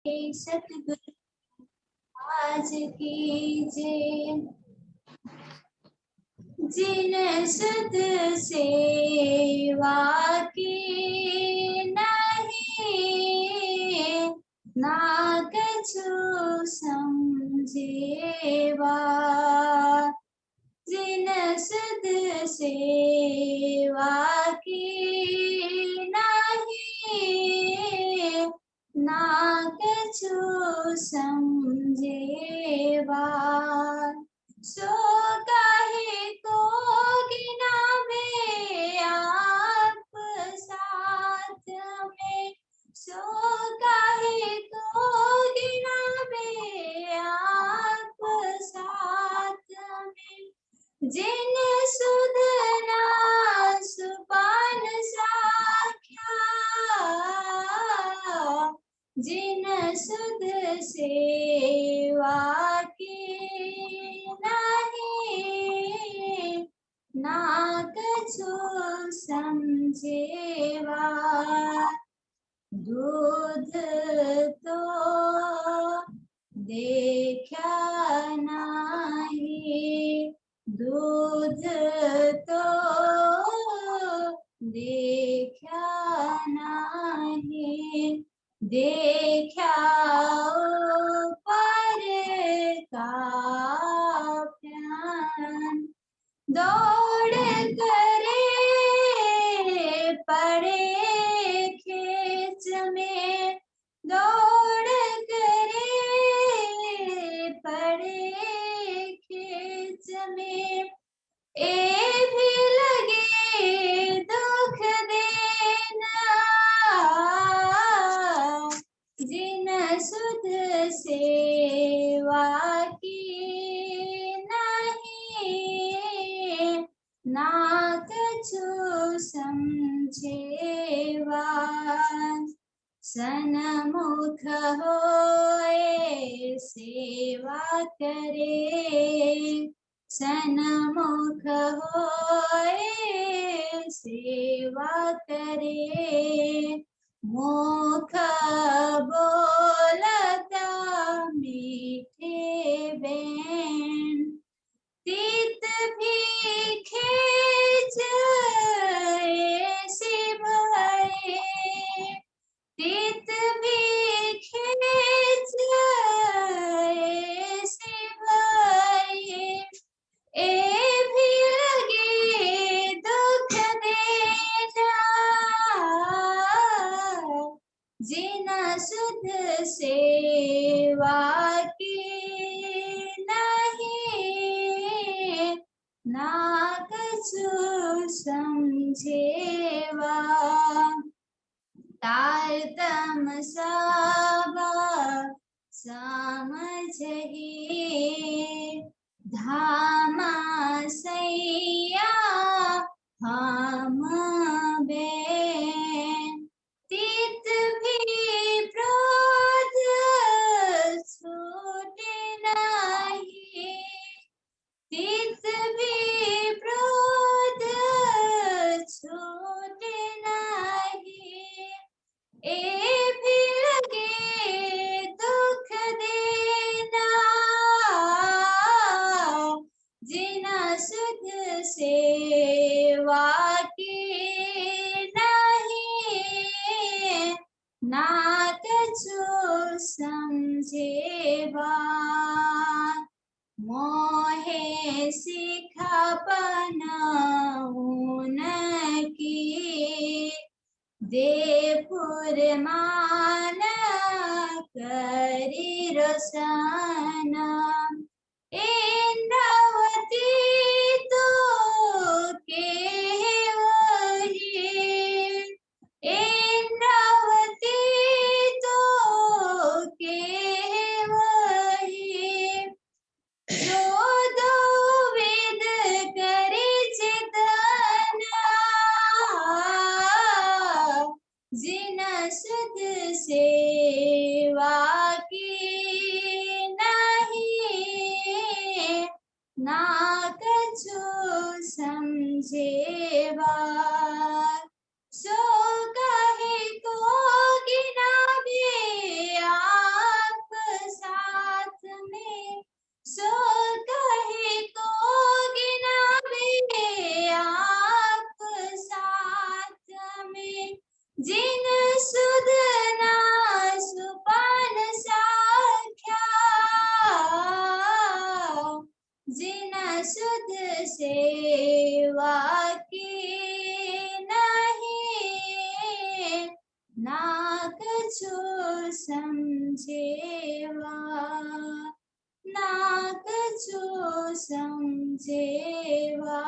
सतगुरु आज कीजे, जिन सुध सेवा की नहीं, ना कछु समझेवा। जिन सुध सेवा की नहीं, ना कछु समझेवा। सो काहे को गिनावे आप साथ में, सो काहे को गिनावे आप साथ में। जिन सुधना सुपान साख्या, जिन सुध सेवा की नहीं, ना कछु समझेवा। दूध तो देखा नहीं, दूध तो देखा नहीं, देखा ऊपर का प्यान। दौड़ करे पड़े खेच में, दौड़ करे पड़े खेच में। ए भी लगे दुख देना, जिन सुध सेवा की नहीं, ना कछु समझेवा। सन्मुख होए सेवा करे, सन्मुख होए सेवा करे। मुख बोलता मीठे बैन, तीत भी खेच ऐसी भरे, तीत भी खेच ऐसी भरे। ए भी लगे दुख देना, जिन सुध सेवा की नहीं, ना कछु समझेवा। तारतम सबा समझही, धामा सैया हम बेन। तीत भी क्रोध छूटे नहीं, तीत भी क्रोध छूटे नहीं। ए भी लगे दुख देना, जिन सुध सेवा की नहीं, ना कछु समझेवा। मोहे सिखापन की, देपुर मान करी रोशना। इंद्रावती तो के वही, इंद्रावती तो के वही। चौदो वेद करे चितना, जिन सुध सेवा की नहीं, ना कछु समझेवा। सो काहे को गिनावे समझेवा ना कछु समझेवा।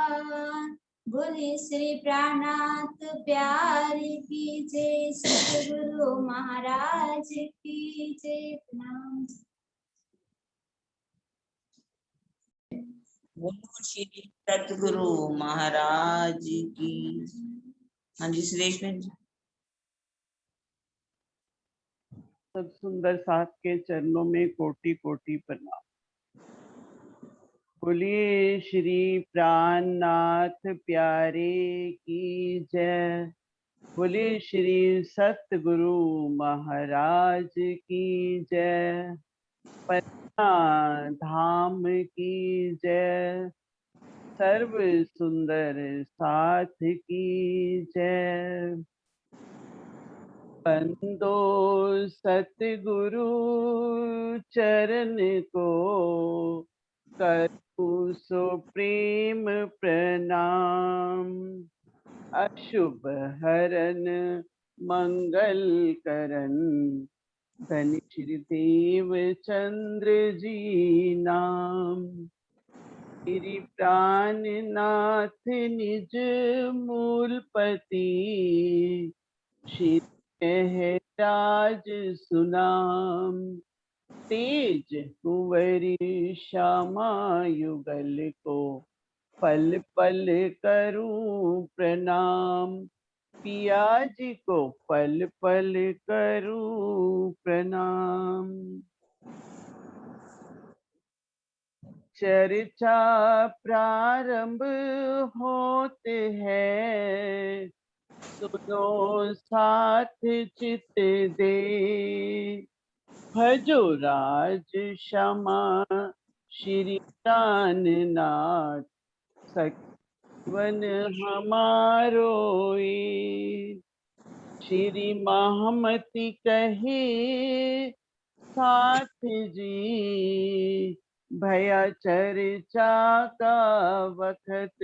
बोले श्री प्राणनाथ प्यारे की जय, सतगुरु महाराज की जय। प्रणाम। बोलो श्री सतगुरु महाराज की। हाँ जी सुरेश बहन जी। सब सुंदर साथ के चरणों में कोटि कोटि प्रणाम। बोलिए श्री प्राणनाथ प्यारे की जय। बोलिए श्री सतगुरु महाराज की जय। पटना धाम की जय। सर्व सुंदर साथ की जय। बंदो सतगुरु चरण को करूं सो प्रेम प्रणाम। अशुभ हरन मंगल करन धन श्री देव चंद्र जी नाम। श्री प्राणनाथ निज मूलपति श्री महराज सुनाम। तेज कुंवरी श्यामा युगल को पल पल करूं प्रणाम। पिया जी को पल पल करूं प्रणाम। चर्चा प्रारंभ होते हैं, सुनो साथ चित दे। भजो राज क्षमा श्री प्राणनाथ सखवन हमारो ये। श्री महामती कहे साथ जी, भया चर्चा का वक्त।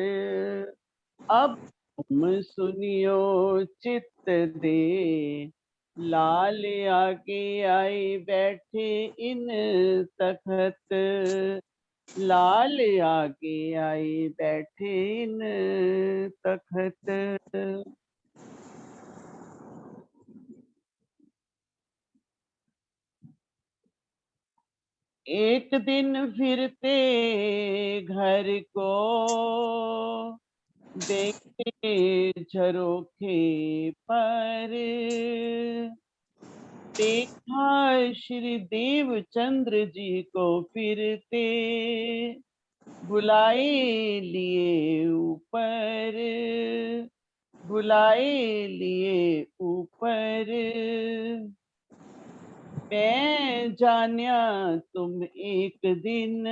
अब तुम सुनियो चित्त दे, लाल आगे आए बैठे इन तखत। लाल आगे आए बैठे इन तखत। एक दिन फिरते घर को देखे झरोखे पर। देखा श्री देवचंद्र जी को फिरते, बुलाए लिए ऊपर। बुलाए लिए ऊपर। मैं जानिया तुम एक दिन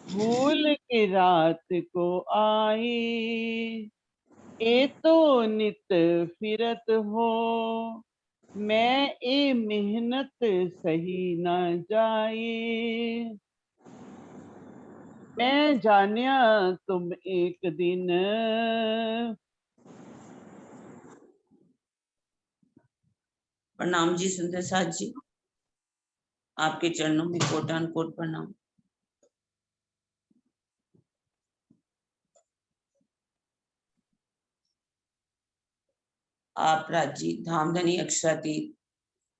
भूल के रात को आए। ए तो नित फिरत हो, मैं ए मेहनत सही न जाए। मैं जानिया तुम एक दिन। प्रणाम जी सुंदर साथ जी, आपके चरणों में कोटान कोट प्रणाम। आप राजी धामधनी अक्षरातीत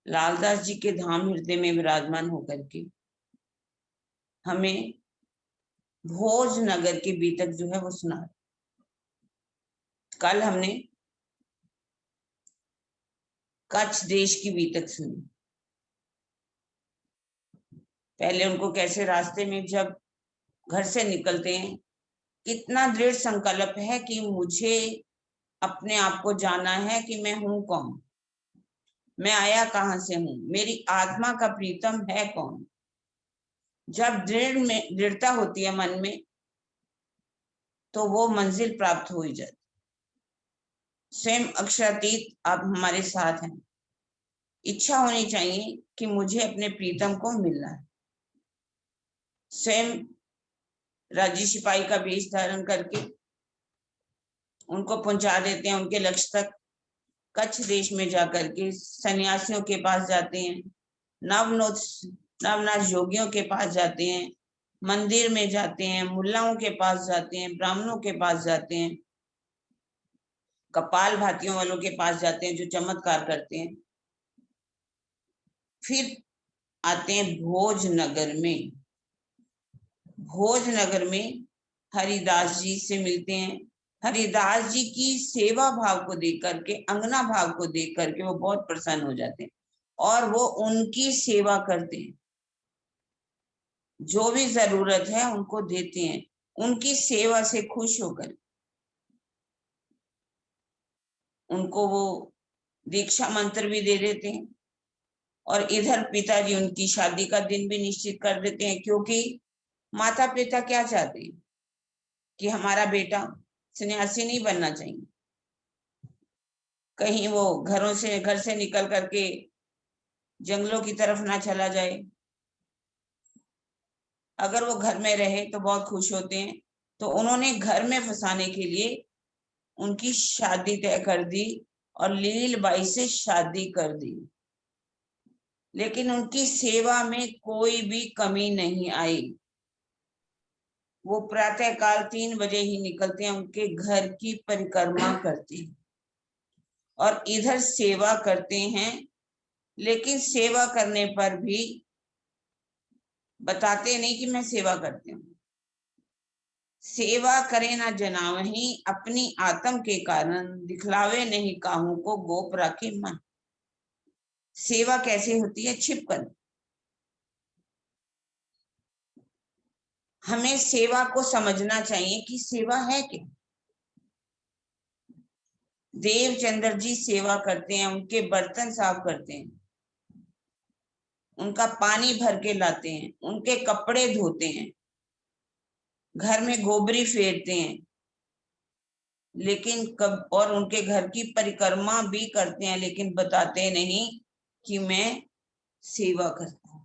लालदास जी के धाम हृदय में विराजमान होकर के हमें भोज नगर के बीतक जो है वो सुना। कल हमने कच्छ देश की बीतक सुनी। पहले उनको कैसे रास्ते में जब घर से निकलते हैं, कितना दृढ़ संकल्प है कि मुझे अपने आप को जाना है कि मैं हूं कौन, मैं आया कहां से हूं, मेरी आत्मा का प्रीतम है कौन। जब दृढ़ता होती है मन में तो वो मंजिल प्राप्त हो ही जाती। स्वयं अक्षरातीत आप हमारे साथ हैं। इच्छा होनी चाहिए कि मुझे अपने प्रीतम को मिलना है। स्वयं राजी सिपाही का वेश धारण करके उनको पहुंचा देते हैं उनके लक्ष्य तक। कच्छ देश में जाकर के सन्यासियों के पास जाते हैं, नवनाथ योगियों के पास जाते हैं, मंदिर में जाते हैं, मुल्लाओं के पास जाते हैं, ब्राह्मणों के पास जाते हैं, कपाल भातियों वालों के पास जाते हैं जो चमत्कार करते हैं। फिर आते हैं भोजनगर में। भोजनगर में हरिदास जी से मिलते हैं। हरिदास जी की सेवा भाव को देख करके, अंगना भाव को देख करके वो बहुत प्रसन्न हो जाते हैं और वो उनकी सेवा करते हैं। जो भी जरूरत है उनको देते हैं, उनकी सेवा से खुश होकर उनको वो दीक्षा मंत्र भी दे देते हैं। और इधर पिताजी उनकी शादी का दिन भी निश्चित कर देते हैं, क्योंकि माता पिता क्या चाहते हैं कि हमारा बेटा सन्यासी नहीं बनना चाहिए, कहीं वो घर से निकल करके जंगलों की तरफ ना चला जाए। अगर वो घर में रहे तो बहुत खुश होते हैं। तो उन्होंने घर में फंसाने के लिए उनकी शादी तय कर दी और लील बाई से शादी कर दी, लेकिन उनकी सेवा में कोई भी कमी नहीं आई। वो प्रातः काल 3 बजे ही निकलते हैं, उनके घर की परिक्रमा करते हैं और इधर सेवा करते हैं। लेकिन सेवा करने पर भी बताते नहीं कि मैं सेवा करते हूँ। सेवा करे ना जनावही, अपनी आत्म के कारण दिखलावे नहीं काहू को, गोप राखे मन। सेवा कैसे होती है? छिपकर। हमें सेवा को समझना चाहिए कि सेवा है क्या। देवचंद्र जी सेवा करते हैं, उनके बर्तन साफ करते हैं, उनका पानी भर के लाते हैं, उनके कपड़े धोते हैं, घर में गोबरी फेरते हैं, लेकिन और उनके घर की परिक्रमा भी करते हैं, लेकिन बताते नहीं कि मैं सेवा करता हूं।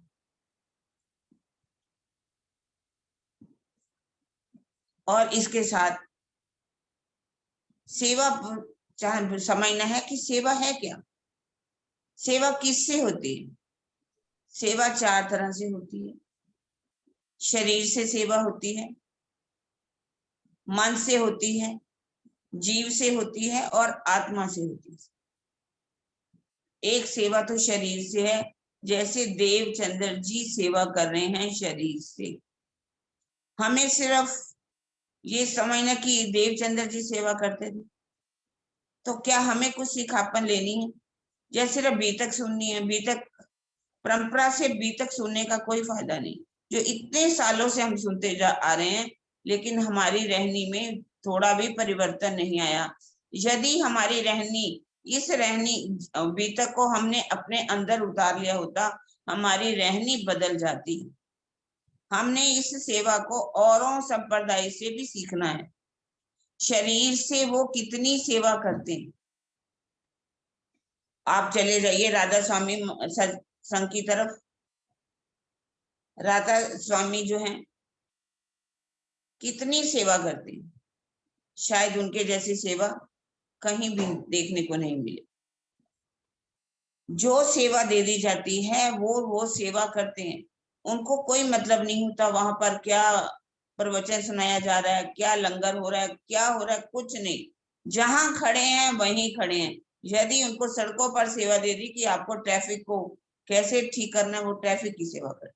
और इसके साथ सेवा चाहे समझना है कि सेवा है क्या, सेवा किससे होती है। सेवा 4 तरह से होती है। शरीर से सेवा होती है, मन से होती है, जीव से होती है और आत्मा से होती है। एक सेवा तो शरीर से है, जैसे देवचंद्र जी सेवा कर रहे हैं शरीर से। हमें सिर्फ ये समझना कि देवचंद्र जी सेवा करते थे, तो क्या हमें कुछ सिखापन लेनी है या सिर्फ बीतक सुननी है? बीतक परंपरा से बीतक सुनने का कोई फायदा नहीं, जो इतने सालों से हम सुनते जा आ रहे हैं, लेकिन हमारी रहनी में थोड़ा भी परिवर्तन नहीं आया। यदि हमारी रहनी, इस रहनी बीतक को हमने अपने अंदर उतार लिया होता, हमारी रहनी बदल जाती। हमने इस सेवा को औरों संप्रदाय से भी सीखना है। शरीर से वो कितनी सेवा करते हैं। आप चले जाइए राधा स्वामी संघ की तरफ। राधा स्वामी जो हैं कितनी सेवा करते हैं, शायद उनके जैसी सेवा कहीं भी देखने को नहीं मिले। जो सेवा दे दी जाती है वो सेवा करते हैं। उनको कोई मतलब नहीं होता वहां पर क्या प्रवचन सुनाया जा रहा है, क्या लंगर हो रहा है, क्या हो रहा है, कुछ नहीं। जहां खड़े हैं वहीं खड़े हैं। यदि उनको सड़कों पर सेवा दे दी कि आपको ट्रैफिक को कैसे ठीक करना है, वो ट्रैफिक की सेवा करते।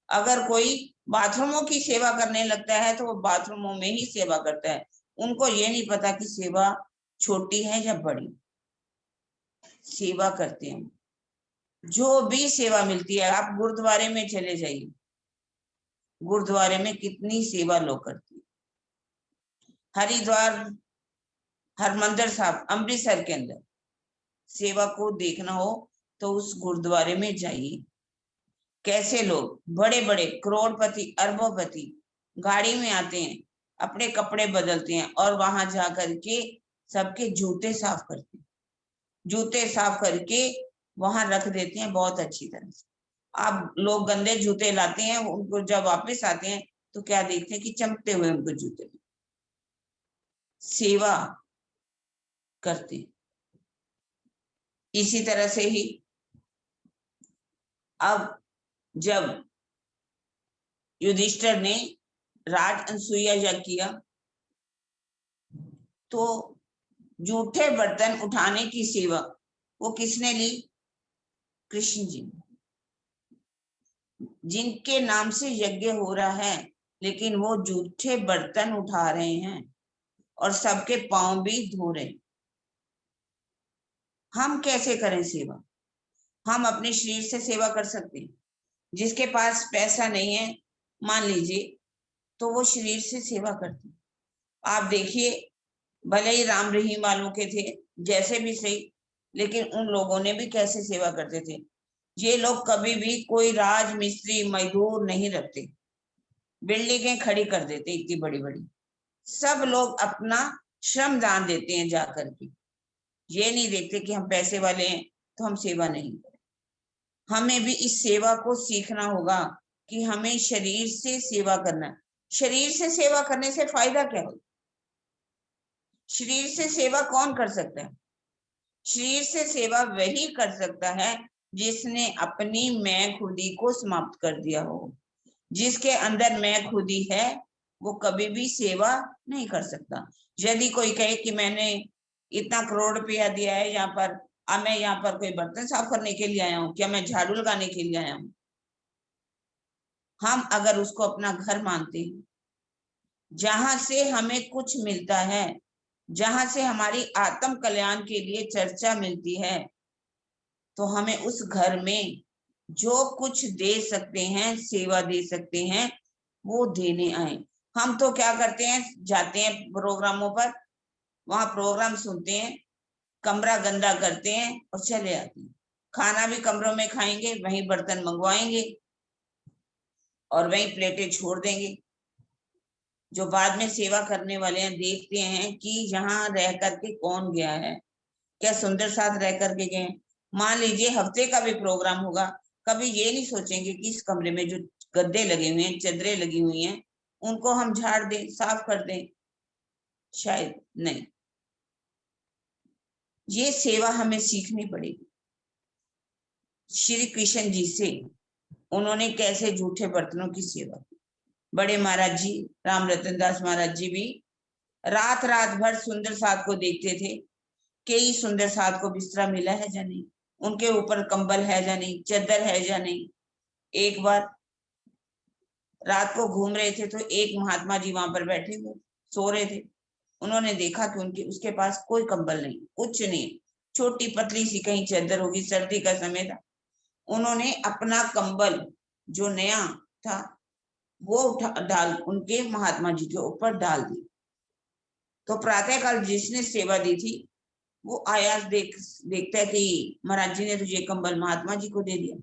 अगर कोई बाथरूमों की सेवा करने लगता है तो वो बाथरूमों में ही सेवा करता है। उनको ये नहीं पता कि सेवा छोटी है या बड़ी। सेवा करते हैं, जो भी सेवा मिलती है। आप गुरुद्वारे में चले जाइए, गुरुद्वारे में कितनी सेवा लोग करते हैं। हरिद्वार, हरमंदिर साहब, अमृतसर के अंदर सेवा को देखना हो तो उस गुरुद्वारे में जाइए। कैसे लोग बड़े बड़े करोड़पति, अरबोपति गाड़ी में आते हैं, अपने कपड़े बदलते हैं और वहां जा करके सबके जूते साफ करते हैं। जूते साफ करके वहां रख देते हैं बहुत अच्छी तरह से। आप लोग गंदे जूते लाते हैं, उनको जब वापस आते हैं तो क्या देखते हैं कि चमकते हुए उनको जूते। सेवा करते हैं। इसी तरह से ही अब जब युधिष्ठिर ने राज अनसुईया यज्ञ किया तो जूठे बर्तन उठाने की सेवा वो किसने ली? कृष्ण जी। जिनके नाम से यज्ञ हो रहा है लेकिन वो जूठे बर्तन उठा रहे हैं और सबके पांव भी धो रहे हैं। हम कैसे करें सेवा? हम अपने शरीर से सेवा कर सकते हैं। जिसके पास पैसा नहीं है मान लीजिए तो वो शरीर से सेवा करते हैं। आप देखिए भले ही राम रहीम वालों के थे जैसे भी सही, लेकिन उन लोगों ने भी कैसे सेवा करते थे। ये लोग कभी भी कोई राज मिस्त्री मजदूर नहीं रखते, बिल्डिंगें खड़ी कर देते इतनी बड़ी बड़ी। सब लोग अपना श्रम दान देते हैं जाकर के। ये नहीं देखते कि हम पैसे वाले हैं तो हम सेवा नहीं करें। हमें भी इस सेवा को सीखना होगा कि हमें शरीर से सेवा करना है। शरीर से सेवा करने से फायदा क्या हो? शरीर से सेवा कौन कर सकता है? शरीर से सेवा वही कर सकता है जिसने अपनी मैं खुदी को समाप्त कर दिया हो। जिसके अंदर मैं खुदी है वो कभी भी सेवा नहीं कर सकता। यदि कोई कहे कि मैंने इतना करोड़ रुपया दिया है यहाँ पर, अब मैं यहाँ पर कोई बर्तन साफ करने के लिए आया हूँ, क्या मैं झाड़ू लगाने के लिए आया हूँ? हम अगर उसको अपना घर मानते हैं जहां से हमें कुछ मिलता है, जहां से हमारी आत्म कल्याण के लिए चर्चा मिलती है, तो हमें उस घर में जो कुछ दे सकते हैं, सेवा दे सकते हैं, वो देने आए। हम तो क्या करते हैं, जाते हैं प्रोग्रामों पर, वहां प्रोग्राम सुनते हैं, कमरा गंदा करते हैं और चले आते हैं। खाना भी कमरों में खाएंगे, वहीं बर्तन मंगवाएंगे और वहीं प्लेटें छोड़ देंगे। जो बाद में सेवा करने वाले हैं देखते हैं कि यहाँ रह करके कौन गया है, क्या सुंदर साथ रह करके गए। मान लीजिए हफ्ते का भी प्रोग्राम होगा, कभी ये नहीं सोचेंगे कि इस कमरे में जो गद्दे लगे हुए हैं, चादरें लगी हुई हैं, उनको हम झाड़ दें, साफ कर दें, शायद नहीं। ये सेवा हमें सीखनी पड़ेगी श्री कृष्ण जी से। उन्होंने कैसे जूठे बर्तनों की सेवा की। बड़े महाराज जी राम रतन दास महाराज जी भी रात रात भर सुंदर साथ को देखते थे कि सुंदर साथ को बिस्तरा मिला है या नहीं, उनके ऊपर कंबल है या नहीं, चादर है या नहीं। एक बार रात को घूम रहे थे तो एक महात्मा जी वहां पर बैठे हुए सो रहे थे। उन्होंने देखा कि उनके उसके पास कोई कंबल नहीं, कुछ नहीं, छोटी पतली सी कहीं चादर होगी, सर्दी का समय था। उन्होंने अपना कंबल जो नया था वो उठा डाल उनके महात्मा जी के ऊपर डाल दी। तो प्रातःकाल जिसने सेवा दी थी वो आया, देखता है कि महाराज जी ने तो ये कंबल महात्मा जी को दे दिया।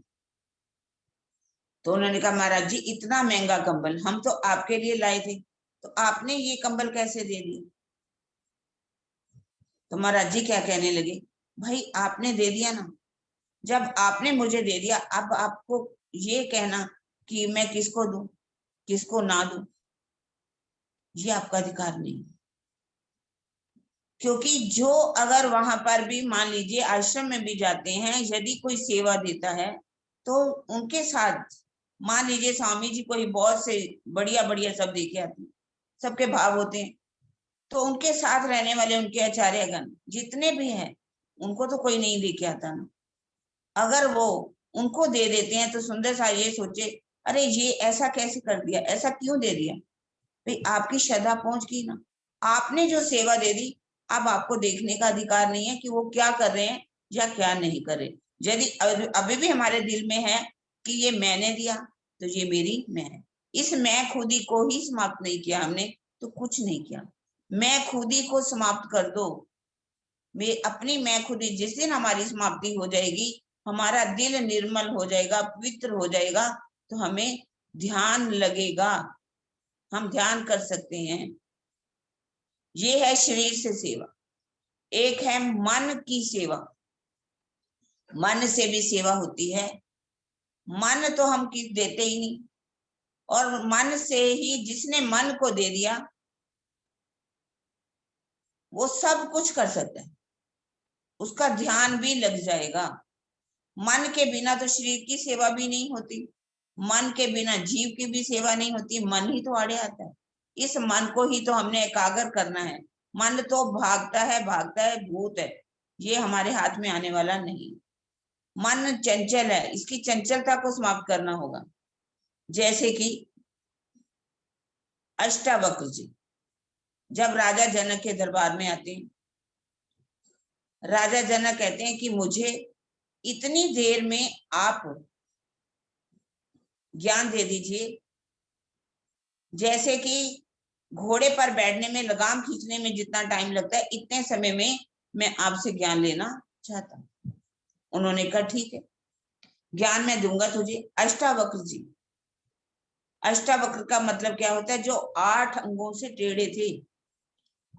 तो उन्होंने कहा महाराज जी इतना महंगा कंबल हम तो आपके लिए लाए थे, तो आपने ये कंबल कैसे दे दिया? तो महाराज जी क्या कहने लगे, भाई आपने दे दिया ना, जब आपने मुझे दे दिया अब आपको ये कहना कि मैं किसको दूं किसको ना दूं, ये आपका अधिकार नहीं। क्योंकि जो अगर वहां पर भी मान लीजिए आश्रम में भी जाते हैं, यदि कोई सेवा देता है तो उनके साथ मान लीजिए स्वामी जी कोई बहुत से बढ़िया बढ़िया सब देखे आते हैं, सबके भाव होते हैं, तो उनके साथ रहने वाले उनके आचार्यगण जितने भी हैं उनको तो कोई नहीं देके आता ना। अगर वो उनको दे देते हैं तो सुंदर सा ये सोचे अरे ये ऐसा कैसे कर दिया, ऐसा क्यों दे दिया? भाई आपकी श्रद्धा पहुंच गई ना, आपने जो सेवा दे दी, अब आपको देखने का अधिकार नहीं है कि वो क्या कर रहे हैं या क्या नहीं कर रहे। यदि अभी भी हमारे दिल में है कि ये मैंने दिया तो ये मेरी मैं है, इस मैं खुदी को ही समाप्त नहीं किया हमने तो कुछ नहीं किया। मैं खुदी को समाप्त कर दो, मैं अपनी मैं खुदी, जिस दिन हमारी समाप्ति हो जाएगी, हमारा दिल निर्मल हो जाएगा, पवित्र हो जाएगा, तो हमें ध्यान लगेगा, हम ध्यान कर सकते हैं। ये है शरीर से सेवा। एक है मन की सेवा, मन से भी सेवा होती है। मन तो हम किस देते ही नहीं, और मन से ही जिसने मन को दे दिया वो सब कुछ कर सकता है, उसका ध्यान भी लग जाएगा। मन के बिना तो शरीर की सेवा भी नहीं होती, मन के बिना जीव की भी सेवा नहीं होती। मन ही तो आड़े आता है, इस मन को ही तो हमने एकाग्र करना है। मन तो भागता है, भूत है, ये हमारे हाथ में आने वाला नहीं। मन चंचल है, इसकी चंचलता को समाप्त करना होगा। जैसे कि अष्टावक्र जी जब राजा जनक के दरबार में आते हैं, राजा जनक कहते हैं कि मुझे इतनी देर में आप ज्ञान दे दीजिए, जैसे कि घोड़े पर बैठने में लगाम खींचने में जितना टाइम लगता है, इतने समय में मैं आपसे ज्ञान लेना चाहता हूं। उन्होंने कहा ठीक है, ज्ञान मैं दूंगा तुझे। अष्टावक्र जी, अष्टावक्र का मतलब क्या होता है? जो 8 अंगों से टेढ़े थे।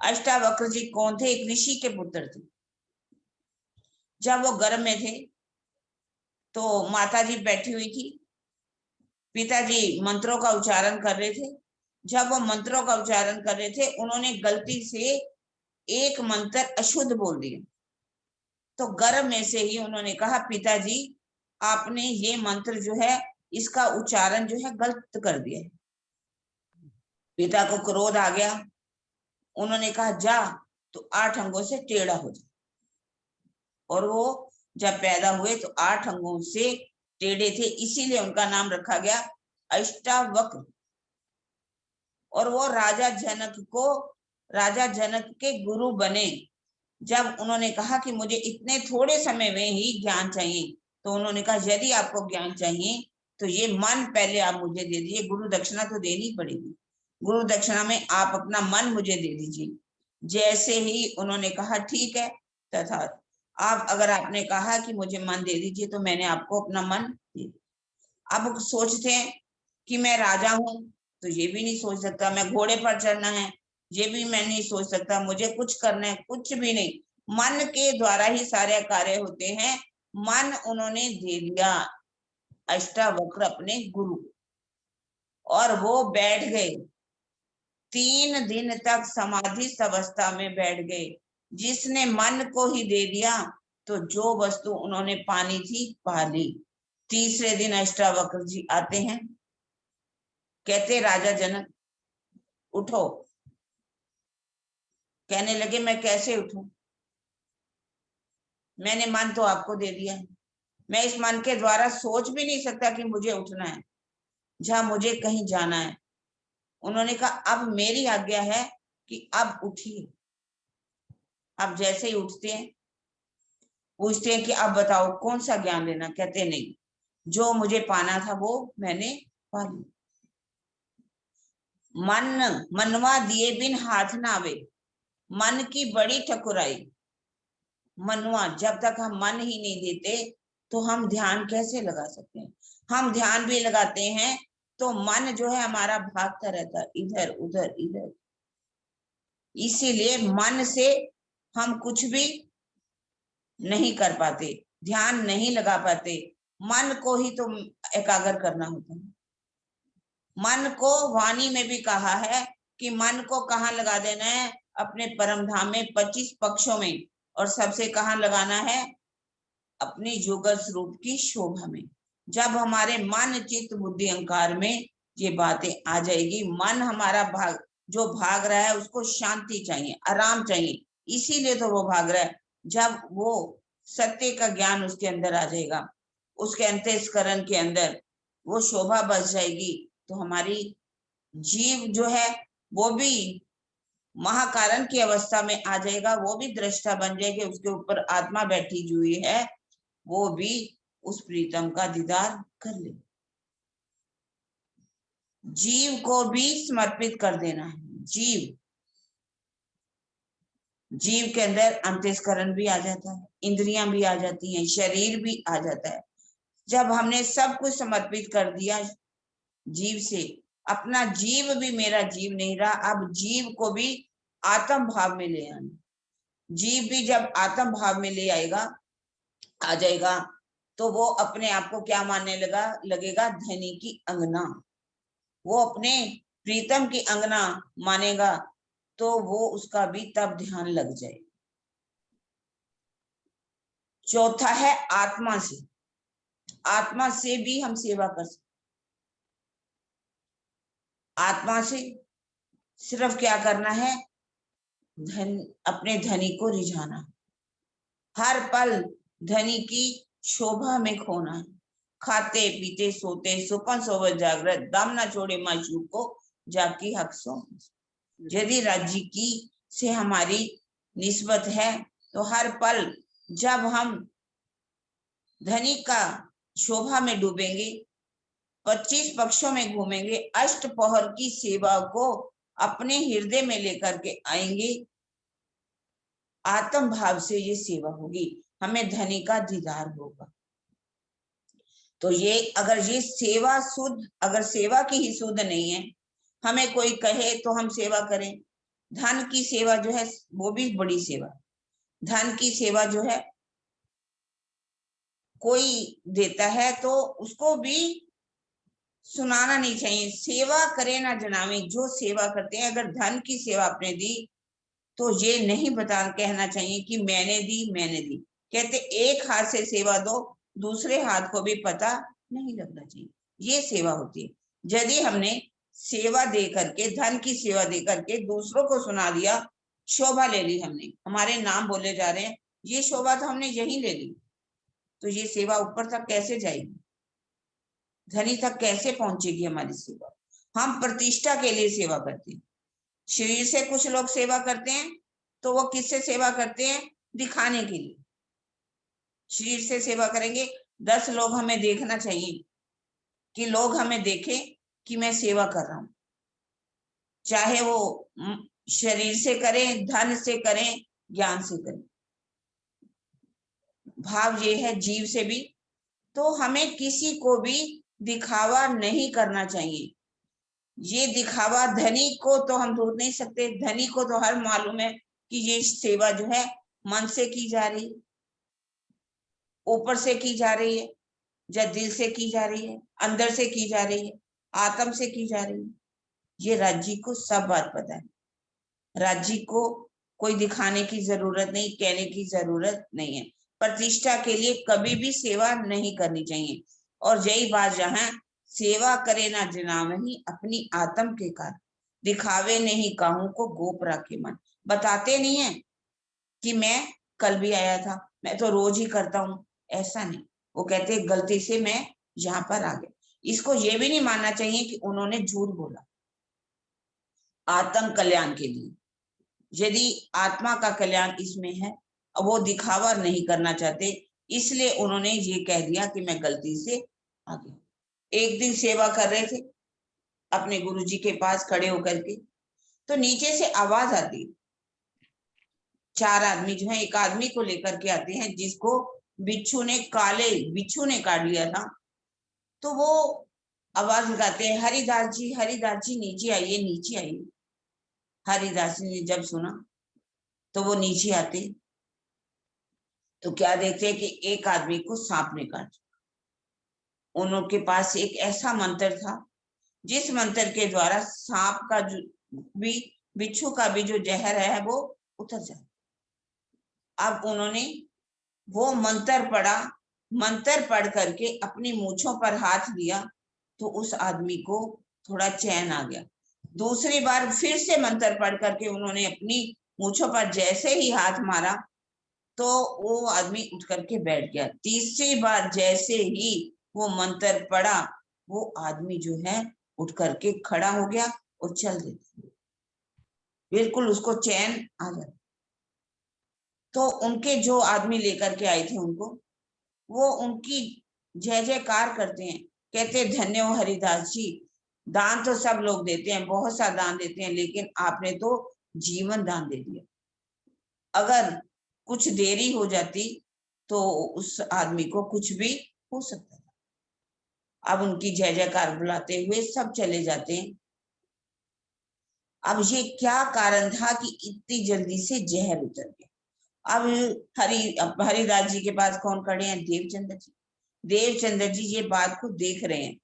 अष्टावक्र जी कौन थे? एक ऋषि के पुत्र थे। जब वो गर्भ में थे तो माता जी बैठी हुई थी, पिताजी मंत्रों का उच्चारण कर रहे थे। जब वो मंत्रों का उच्चारण कर रहे थे, उन्होंने गलती से एक मंत्र अशुद्ध बोल दिया। तो गर्भ में से ही उन्होंने कहा, पिताजी आपने ये मंत्र जो है इसका उच्चारण जो है गलत कर दिया है। पिता को क्रोध आ गया, उन्होंने कहा जा तो 8 अंगों से टेढ़ा हो जा। और वो जब पैदा हुए तो 8 अंगों से टेढ़े थे, इसीलिए उनका नाम रखा गया अष्टावक्र। और वो राजा जनक के गुरु बने। जब उन्होंने कहा कि मुझे इतने थोड़े समय में ही ज्ञान चाहिए, तो उन्होंने कहा यदि आपको ज्ञान चाहिए तो ये मन पहले आप मुझे दे दीजिए, गुरु दक्षिणा तो देनी पड़ेगी। गुरु दक्षिणा में आप अपना मन मुझे दे दीजिए। जैसे ही उन्होंने कहा ठीक है, तथा आप अगर आपने कहा कि मुझे मन दे दीजिए तो मैंने आपको अपना मन दे दिया। अब सोचते हैं कि मैं राजा हूं तो ये भी नहीं सोच सकता, मैं घोड़े पर चढ़ना है ये भी मैं नहीं सोच सकता, मुझे कुछ करना है, कुछ भी नहीं। मन के द्वारा ही सारे कार्य होते हैं। मन उन्होंने दे दिया अष्टावक्र अपने गुरु, और वो बैठ गए। 3 दिन तक समाधि अवस्था में बैठ गए। जिसने मन को ही दे दिया तो जो वस्तु उन्होंने पानी थी पा ली। तीसरे दिन अष्टावक्र जी आते हैं, कहते राजा जनक उठो। कहने लगे मैं कैसे उठूं, मैंने मन तो आपको दे दिया है, मैं इस मन के द्वारा सोच भी नहीं सकता कि मुझे उठना है, जहां मुझे कहीं जाना है। उन्होंने कहा अब मेरी आज्ञा है कि अब उठिए। अब जैसे ही उठते हैं, पूछते हैं कि अब बताओ कौन सा ज्ञान लेना। कहते नहीं, जो मुझे पाना था वो मैंने पा लिया। मनवा दिए बिन हाथ ना आवे, मन की बड़ी ठकुराई। मनवा, जब तक हम मन ही नहीं देते तो हम ध्यान कैसे लगा सकते हैं? हम ध्यान भी लगाते हैं तो मन जो है हमारा भागता रहता है इधर उधर इधर। इसीलिए मन से हम कुछ भी नहीं कर पाते, ध्यान नहीं लगा पाते। मन को ही तो एकाग्र करना होता है। मन को वाणी में भी कहा है कि मन को कहाँ लगा देना है? अपने परम धाम में 25 पक्षों में। और सबसे कहाँ लगाना है? अपनी युगल स्वरूप की शोभा में। जब हमारे मन चित्त बुद्धि अहंकार में ये बातें आ जाएगी, मन हमारा जो भाग रहा है उसको शांति चाहिए, आराम चाहिए, इसीलिए तो वो भाग रहा है। जब वो सत्य का ज्ञान उसके अंदर आ जाएगा, उसके अंतःस्करण के अंदर वो शोभा बस जाएगी, तो हमारी जीव जो है वो भी महाकारण की अवस्था में आ जाएगा, वो भी दृष्टा बन जाएगी। उसके ऊपर आत्मा बैठी हुई है, वो भी उस प्रीतम का दीदार कर ले। जीव को भी समर्पित कर देना है। जीव के अंदर अंतःस्करण भी आ जाता है, इंद्रियां भी आ जाती हैं, शरीर भी आ जाता है। जब हमने सब कुछ समर्पित कर दिया जीव से, अपना जीव भी मेरा जीव नहीं रहा, अब जीव को भी आत्म भाव में ले आना। जीव भी जब आत्म भाव में ले आ जाएगा तो वो अपने आप को क्या मानने लगेगा? धनी की अंगना। वो अपने प्रीतम की अंगना मानेगा, तो वो उसका भी तब ध्यान लग जाए। चौथा है आत्मा से। आत्मा से भी हम सेवा कर सकते। आत्मा से सिर्फ क्या करना है, धन, अपने धनी को रिझाना, हर पल धनी की शोभा में खोना है। खाते पीते सोते सुपन सोवर जागृत, दाम ना छोड़े माशूक को जाकी हक सो। यदि राज्य की से हमारी निस्बत है तो हर पल जब हम धनी का शोभा में डूबेंगे, 25 पक्षों में घूमेंगे, अष्ट पहर की सेवा को अपने हृदय में लेकर के आएंगे, आत्म भाव से ये सेवा होगी, हमें धनी का दीदार होगा। तो ये अगर ये सेवा शुद्ध, अगर सेवा की ही शुद्ध नहीं है, हमें कोई कहे तो हम सेवा करें। धन की सेवा जो है वो भी बड़ी सेवा। धन की सेवा जो है कोई देता है तो उसको भी सुनाना नहीं चाहिए। सेवा करे ना जनावे, जो सेवा करते हैं, अगर धन की सेवा आपने दी तो ये नहीं कहना चाहिए कि मैंने दी। कहते एक हाथ से सेवा दो, दूसरे हाथ को भी पता नहीं लगना चाहिए, ये सेवा होती है। यदि हमने सेवा दे करके, धन की सेवा दे करके दूसरों को सुना दिया, शोभा ले ली हमने, हमारे नाम बोले जा रहे हैं, ये शोभा तो हमने यही ले ली, तो ये सेवा ऊपर तक कैसे जाएगी, धनी तक कैसे पहुंचेगी हमारी सेवा। हम प्रतिष्ठा के लिए सेवा करते हैं। शरीर से कुछ लोग सेवा करते हैं तो वो किससे सेवा करते हैं, दिखाने के लिए। शरीर से सेवा करेंगे, 10 लोग हमें देखना चाहिए, कि लोग हमें देखें कि मैं सेवा कर रहा हूं। चाहे वो शरीर से करें, धन से करें, ज्ञान से करें, भाव ये है जीव से भी। तो हमें किसी को भी दिखावा नहीं करना चाहिए। ये दिखावा धनी को तो हम रोक नहीं सकते, धनी को तो हर मालूम है कि ये सेवा जो है मन से की जा रही है, ऊपर से की जा रही है, या दिल से की जा रही है, अंदर से की जा रही है, आत्म से की जा रही है। ये राज्य को सब बात पता है। राज्य को कोई दिखाने की जरूरत नहीं, कहने की जरूरत नहीं है। प्रतिष्ठा के लिए कभी भी सेवा नहीं करनी चाहिए। और यही बात जहां सेवा करे ना जनावही अपनी आत्म के कारण, दिखावे नहीं काहू को गोप राखे मन। बताते नहीं है कि मैं कल भी आया था, मैं तो रोज ही करता हूं, ऐसा नहीं। वो कहते गलती से मैं यहाँ पर आ गया। इसको ये भी नहीं मानना चाहिए कि उन्होंने झूठ बोला आत्म कल्याण के लिए। यदि आत्मा का कल्याण इसमें है, वो दिखावा नहीं करना चाहते, इसलिए उन्होंने ये कह दिया कि मैं गलती से आ गया। एक दिन सेवा कर रहे थे अपने गुरुजी के पास खड़े होकर के, तो नीचे से आवाज आती। 4 आदमी जो है, एक आदमी को लेकर के आते हैं जिसको काले बिच्छू ने काट लिया था। तो वो आवाज लगाते हैं, हरिदास जी नीचे आइए, नीचे आइए। हरिदास जी ने जब सुना तो वो नीचे आते, तो क्या देखते हैं कि एक आदमी को सांप ने काट। उनके पास एक ऐसा मंत्र था जिस मंत्र के द्वारा सांप का जो भी, बिच्छू का भी जो जहर है वो उतर जाए। अब उन्होंने वो मंत्र पढ़ा, मंत्र पढ़ करके अपनी मूंछों पर हाथ दिया तो उस आदमी को थोड़ा चैन आ गया। दूसरी बार फिर से मंत्र पढ़ करके उन्होंने अपनी मूंछों पर जैसे ही हाथ मारा तो वो आदमी उठ करके बैठ गया। तीसरी बार जैसे ही वो मंत्र पढ़ा, वो आदमी जो है उठ करके खड़ा हो गया और चल देता, बिल्कुल उसको चैन आ जाता। तो उनके जो आदमी लेकर के आए थे उनको, वो उनकी जय जयकार करते हैं, कहते धन्य हो हरिदास जी, दान तो सब लोग देते हैं, बहुत सा दान देते हैं, लेकिन आपने तो जीवन दान दे दिया। अगर कुछ देरी हो जाती तो उस आदमी को कुछ भी हो सकता था। अब उनकी जय जयकार बुलाते हुए सब चले जाते हैं। अब ये क्या कारण था कि इतनी जल्दी से जहर उतर गया। अब हरिदास जी के पास कौन खड़े हैं, देवचंद्र जी। देवचंद्र जी ये बात को देख रहे हैं,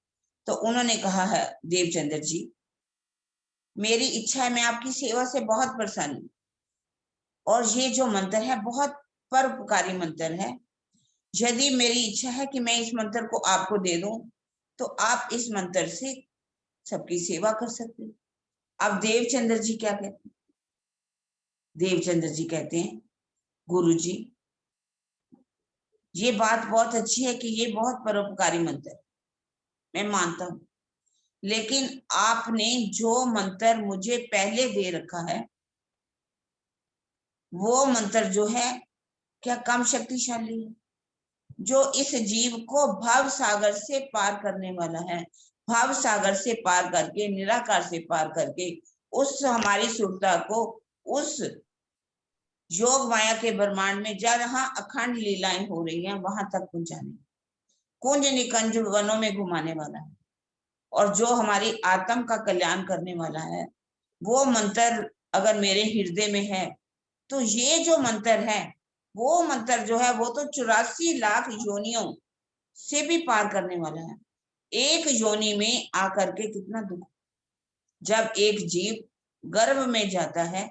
तो उन्होंने कहा है, देवचंद्र जी मेरी इच्छा है, मैं आपकी सेवा से बहुत प्रसन्न हूं, और ये जो मंत्र है बहुत परोपकारी मंत्र है, यदि मेरी इच्छा है कि मैं इस मंत्र को आपको दे दूं तो आप इस मंत्र से सबकी सेवा कर सकते हैं। अब देवचंद्र जी क्या कहते हैं? देवचंद्र जी कहते हैं, गुरु जी ये बात बहुत अच्छी है कि ये बहुत परोपकारी मंत्र है, मैं मानता हूं, लेकिन आपने जो मंत्र मुझे पहले दे रखा है वो मंत्र जो है क्या कम शक्तिशाली है? जो इस जीव को भव सागर से पार करने वाला है, भव सागर से पार करके, निराकार से पार करके उस हमारी सुरता को उस योग माया के ब्रह्मांड में जहां अखंड लीलाएं हो रही हैं वहां तक पहुंचाने, कुंज निकंज वनों में घुमाने वाला है, और जो हमारी आत्म का कल्याण करने वाला है वो मंत्र अगर मेरे हृदय में है तो ये जो मंत्र है वो मंत्र जो है वो तो 84 लाख योनियों से भी पार करने वाला है। एक योनि में आकर के कितना दुख, जब एक जीव गर्भ में जाता है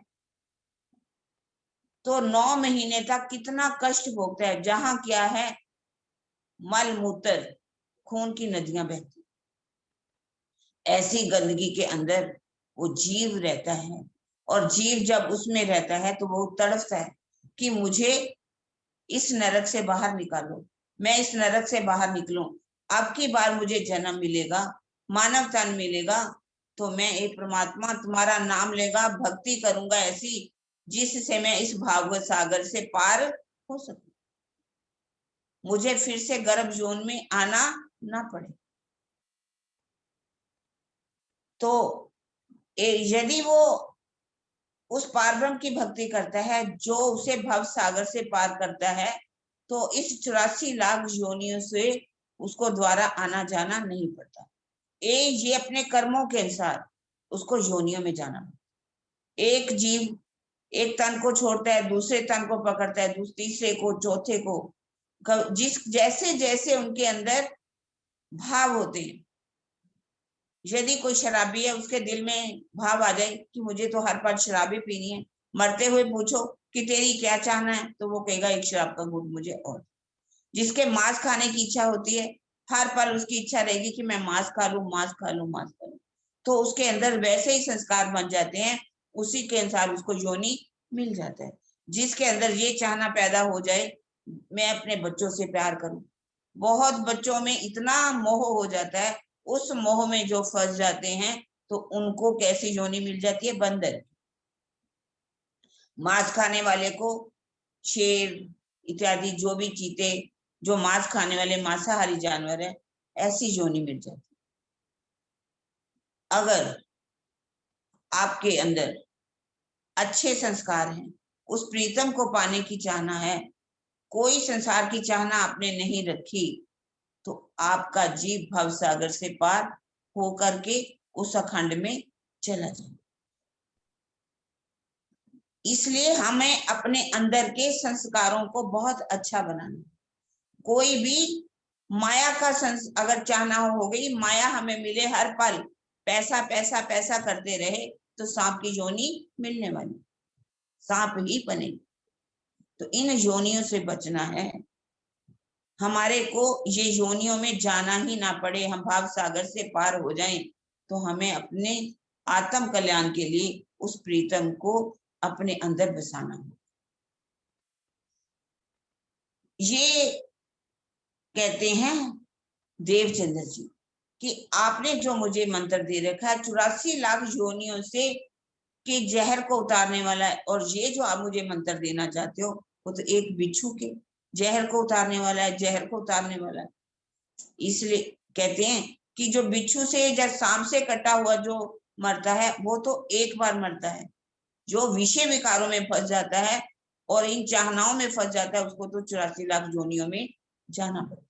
तो 9 महीने तक कितना कष्ट भोगता है, जहां क्या है मल मूत्र खून की नदियां बहती, ऐसी गंदगी के अंदर वो जीव रहता है, और जीव जब उसमें रहता है तो वो तड़पता है कि मुझे इस नरक से बाहर निकालो, मैं इस नरक से बाहर निकलूं, अब की बार मुझे जन्म मिलेगा, मानव तन मिलेगा तो मैं एक परमात्मा तुम्हारा नाम लेगा, भक्ति करूंगा ऐसी जिससे मैं इस भागवत सागर से पार हो सकूं, मुझे फिर से गर्भ जोन में आना ना पड़े। तो यदि वो उस पारब्रह्म की भक्ति करता है जो उसे भव सागर से पार करता है तो इस 84 लाख योनियों से उसको द्वारा आना जाना नहीं पड़ता। ये अपने कर्मों के अनुसार उसको योनियों में जाना पड़ता। एक जीव एक तन को छोड़ता है, दूसरे तन को पकड़ता है, तीसरे को, चौथे को, जिस जैसे जैसे उनके अंदर भाव होते हैं। यदि कोई शराबी है उसके दिल में भाव आ जाए कि मुझे तो हर पल शराबी पीनी है, मरते हुए पूछो कि तेरी क्या चाहना है तो वो कहेगा एक शराब का घूंट मुझे और। जिसके मांस खाने की इच्छा होती है हर पल उसकी इच्छा रहेगी कि मैं मांस खा लूं, मांस खा लूं, मांस खा लूं, तो उसके अंदर वैसे ही संस्कार बन जाते हैं, उसी के अनुसार उसको योनि मिल जाता है। जिसके अंदर ये चाहना पैदा हो जाए मैं अपने बच्चों से प्यार करूं, बहुत बच्चों में इतना मोह हो जाता है, उस मोह में जो फंस जाते हैं तो उनको कैसी योनि मिल जाती है? बंदर। मांस खाने वाले को शेर इत्यादि जो भी चीते जो मांस खाने वाले मांसाहारी जानवर है ऐसी योनि मिल जाती। अगर आपके अंदर अच्छे संस्कार हैं, उस प्रीतम को पाने की चाहना है, कोई संसार की चाहना आपने नहीं रखी तो आपका जीव भव सागर से पार होकर के उस अखंड में चला जाए। इसलिए हमें अपने अंदर के संस्कारों को बहुत अच्छा बनाना। कोई भी माया का अगर चाहना हो गई, माया हमें मिले हर पल, पैसा पैसा पैसा करते रहे तो सांप की योनि मिलने वाली, सांप ही बने। तो इन योनियों से बचना है, हमारे को ये योनियों में जाना ही ना पड़े, हम भाव सागर से पार हो जाएं, तो हमें अपने आत्म कल्याण के लिए उस प्रीतम को अपने अंदर बसाना हो। ये कहते हैं देवचंद्र जी कि आपने जो मुझे मंत्र दे रखा है 84 लाख योनियों से कि जहर को उतारने वाला है, और ये जो आप मुझे मंत्र देना चाहते हो वो तो एक बिच्छू के जहर को उतारने वाला है, जहर को उतारने वाला है। इसलिए कहते हैं कि जो बिच्छू से जब सांप से कटा हुआ जो मरता है वो तो एक बार मरता है, जो विषय विकारों में फंस जाता है और इन चाहनाओं में फंस जाता है उसको तो 84 लाख योनियों में जाना पड़ता है।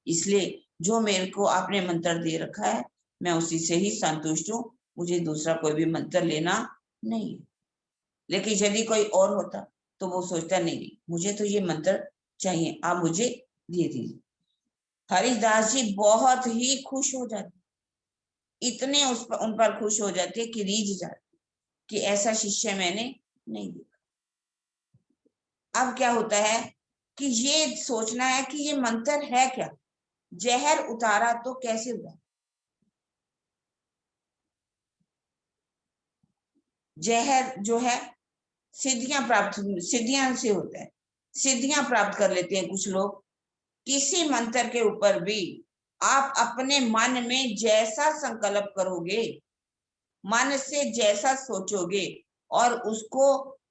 इसलिए जो मेरे को आपने मंत्र दे रखा है मैं उसी से ही संतुष्ट हूँ, मुझे दूसरा कोई भी मंत्र लेना नहीं है। लेकिन यदि कोई और होता तो वो सोचता नहीं मुझे तो ये मंत्र चाहिए, आप मुझे दे दीजिए। हरिदास जी बहुत ही खुश हो जाते, इतने उन पर खुश हो जाते कि रीझ जाते कि ऐसा शिष्य मैंने नहीं देखा। अब क्या होता है कि ये सोचना है कि ये मंत्र है क्या, जहर उतारा तो कैसे हुआ। जहर जो है सिद्धियां से होता है, सिद्धियां प्राप्त कर लेते हैं कुछ लोग। किसी मंत्र के ऊपर भी आप अपने मन में जैसा संकल्प करोगे, मन से जैसा सोचोगे और उसको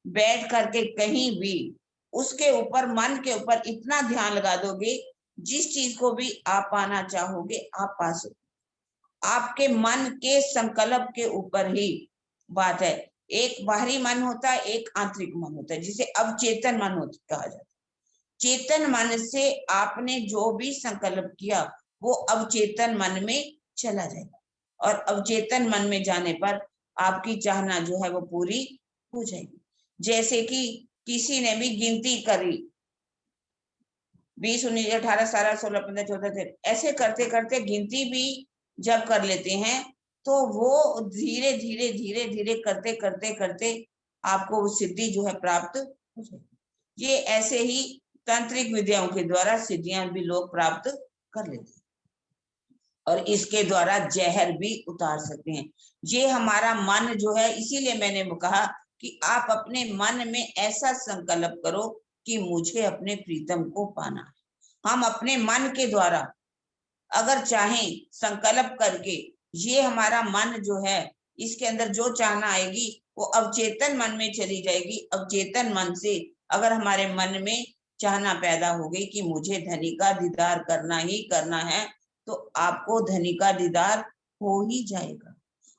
बैठ करके कहीं भी उसके ऊपर, मन के ऊपर इतना ध्यान लगा दोगे, जिस चीज को भी आप पाना चाहोगे आप पा सकते। आपके मन के संकल्प के ऊपर ही बात है। एक बाहरी मन होता है, एक आंतरिक मन होता है, जिसे अवचेतन मन कहा जाता है। चेतन मन से आपने जो भी संकल्प किया वो अवचेतन मन में चला जाएगा, और अवचेतन मन में जाने पर आपकी चाहना जो है वो पूरी हो जाएगी। जैसे कि किसी ने भी गिनती करी 20, 19, 18, 17, 16, 15, 14, ऐसे करते करते गिनती भी जब कर लेते हैं तो वो धीरे धीरे धीरे धीरे करते करते करते आपको वो सिद्धि जो है प्राप्त हो जाएगी। ये ऐसे ही तांत्रिक विद्याओं के द्वारा सिद्धियां भी लोग प्राप्त कर लेते हैं, और इसके द्वारा जहर भी उतार सकते हैं। ये हमारा मन जो है, इसीलिए मैंने कहा कि आप अपने मन में ऐसा संकल्प करो कि मुझे अपने प्रीतम को पाना है। हम अपने मन के द्वारा अगर चाहें संकल्प करके, ये हमारा मन जो है इसके अंदर जो चाहना आएगी वो अवचेतन मन में चली जाएगी। अवचेतन मन से अगर हमारे मन में चाहना पैदा हो गई कि मुझे धनी का दीदार करना ही करना है, तो आपको धनी का दीदार हो ही जाएगा।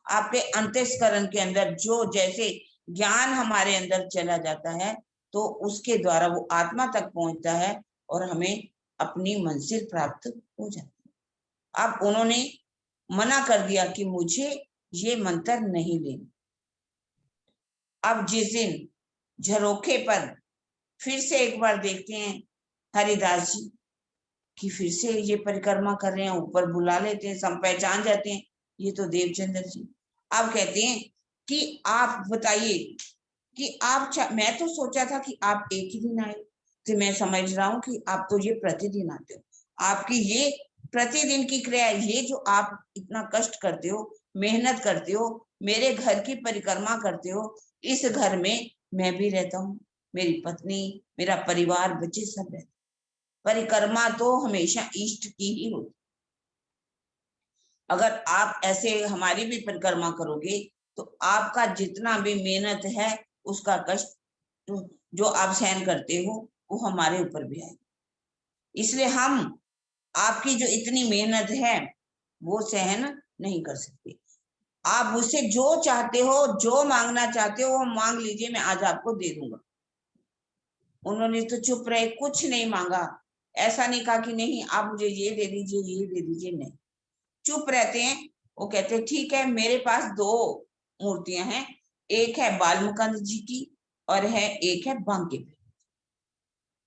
आपके अंतःकरण के अंदर जो जैसे ज्ञान हमारे अंदर चला जाता है तो उसके द्वारा वो आत्मा तक पहुंचता है और हमें अपनी मंजिल प्राप्त हो जाती है। अब उन्होंने मना कर दिया कि मुझे ये मंत्र नहीं लेना। अब जिस दिन झरोखे पर फिर से एक बार देखते हैं हरिदास जी कि फिर से ये परिक्रमा कर रहे हैं, ऊपर बुला लेते हैं, सब पहचान जाते हैं ये तो देवचंद्र जी। अब कहते हैं कि आप बताइए कि आप मैं तो सोचा था कि आप एक ही दिन आए, तो मैं समझ रहा हूं कि आप तो ये प्रतिदिन आते हो। आपकी ये प्रतिदिन की क्रिया, ये जो आप इतना कष्ट करते हो, मेहनत करते हो, मेरे घर की परिक्रमा करते हो, इस घर में मैं भी रहता हूँ, मेरी पत्नी, मेरा परिवार, बच्चे सब रहते। परिक्रमा तो हमेशा इष्ट की ही होती। अगर आप ऐसे हमारी भी परिक्रमा करोगे तो आपका जितना भी मेहनत है उसका कष्ट जो आप सहन करते हो वो हमारे ऊपर भी आएगा। इसलिए हम आपकी जो इतनी मेहनत है वो सहन नहीं कर सकते। आप मुझसे जो चाहते हो, जो मांगना चाहते हो वो मांग लीजिए, मैं आज आपको दे दूंगा। उन्होंने तो चुप रहे, कुछ नहीं मांगा। ऐसा नहीं कहा कि नहीं आप मुझे ये दे दीजिए, ये दे दीजिए, नहीं, चुप रहते हैं। वो कहते हैं ठीक है, मेरे पास 2 मूर्तियां हैं, एक है बालमुकुंद जी की और है एक है बांके पे।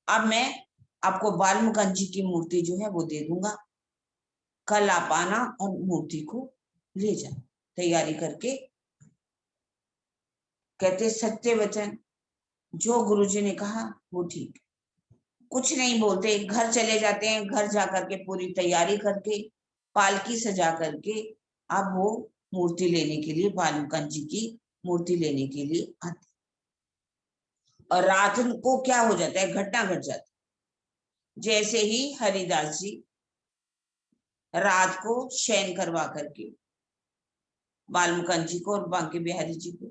अब मैं आपको बालमुकुंद जी की मूर्ति जो है वो दे दूंगा, कल आप आना और मूर्ति को ले जाना तैयारी करके। कहते सत्य वचन, जो गुरुजी ने कहा वो ठीक, कुछ नहीं बोलते, घर चले जाते हैं। घर जाकर के पूरी तैयारी करके पालकी सजा करके अब वो मूर्ति लेने के लिए, बालमुकुंद जी की मूर्ति लेने के लिए आते। और रात को क्या हो जाता है, घटना घट जाती। जैसे ही हरिदास जी रात को शयन करवा करके बालमुकुंद जी को और बांके बिहारी जी को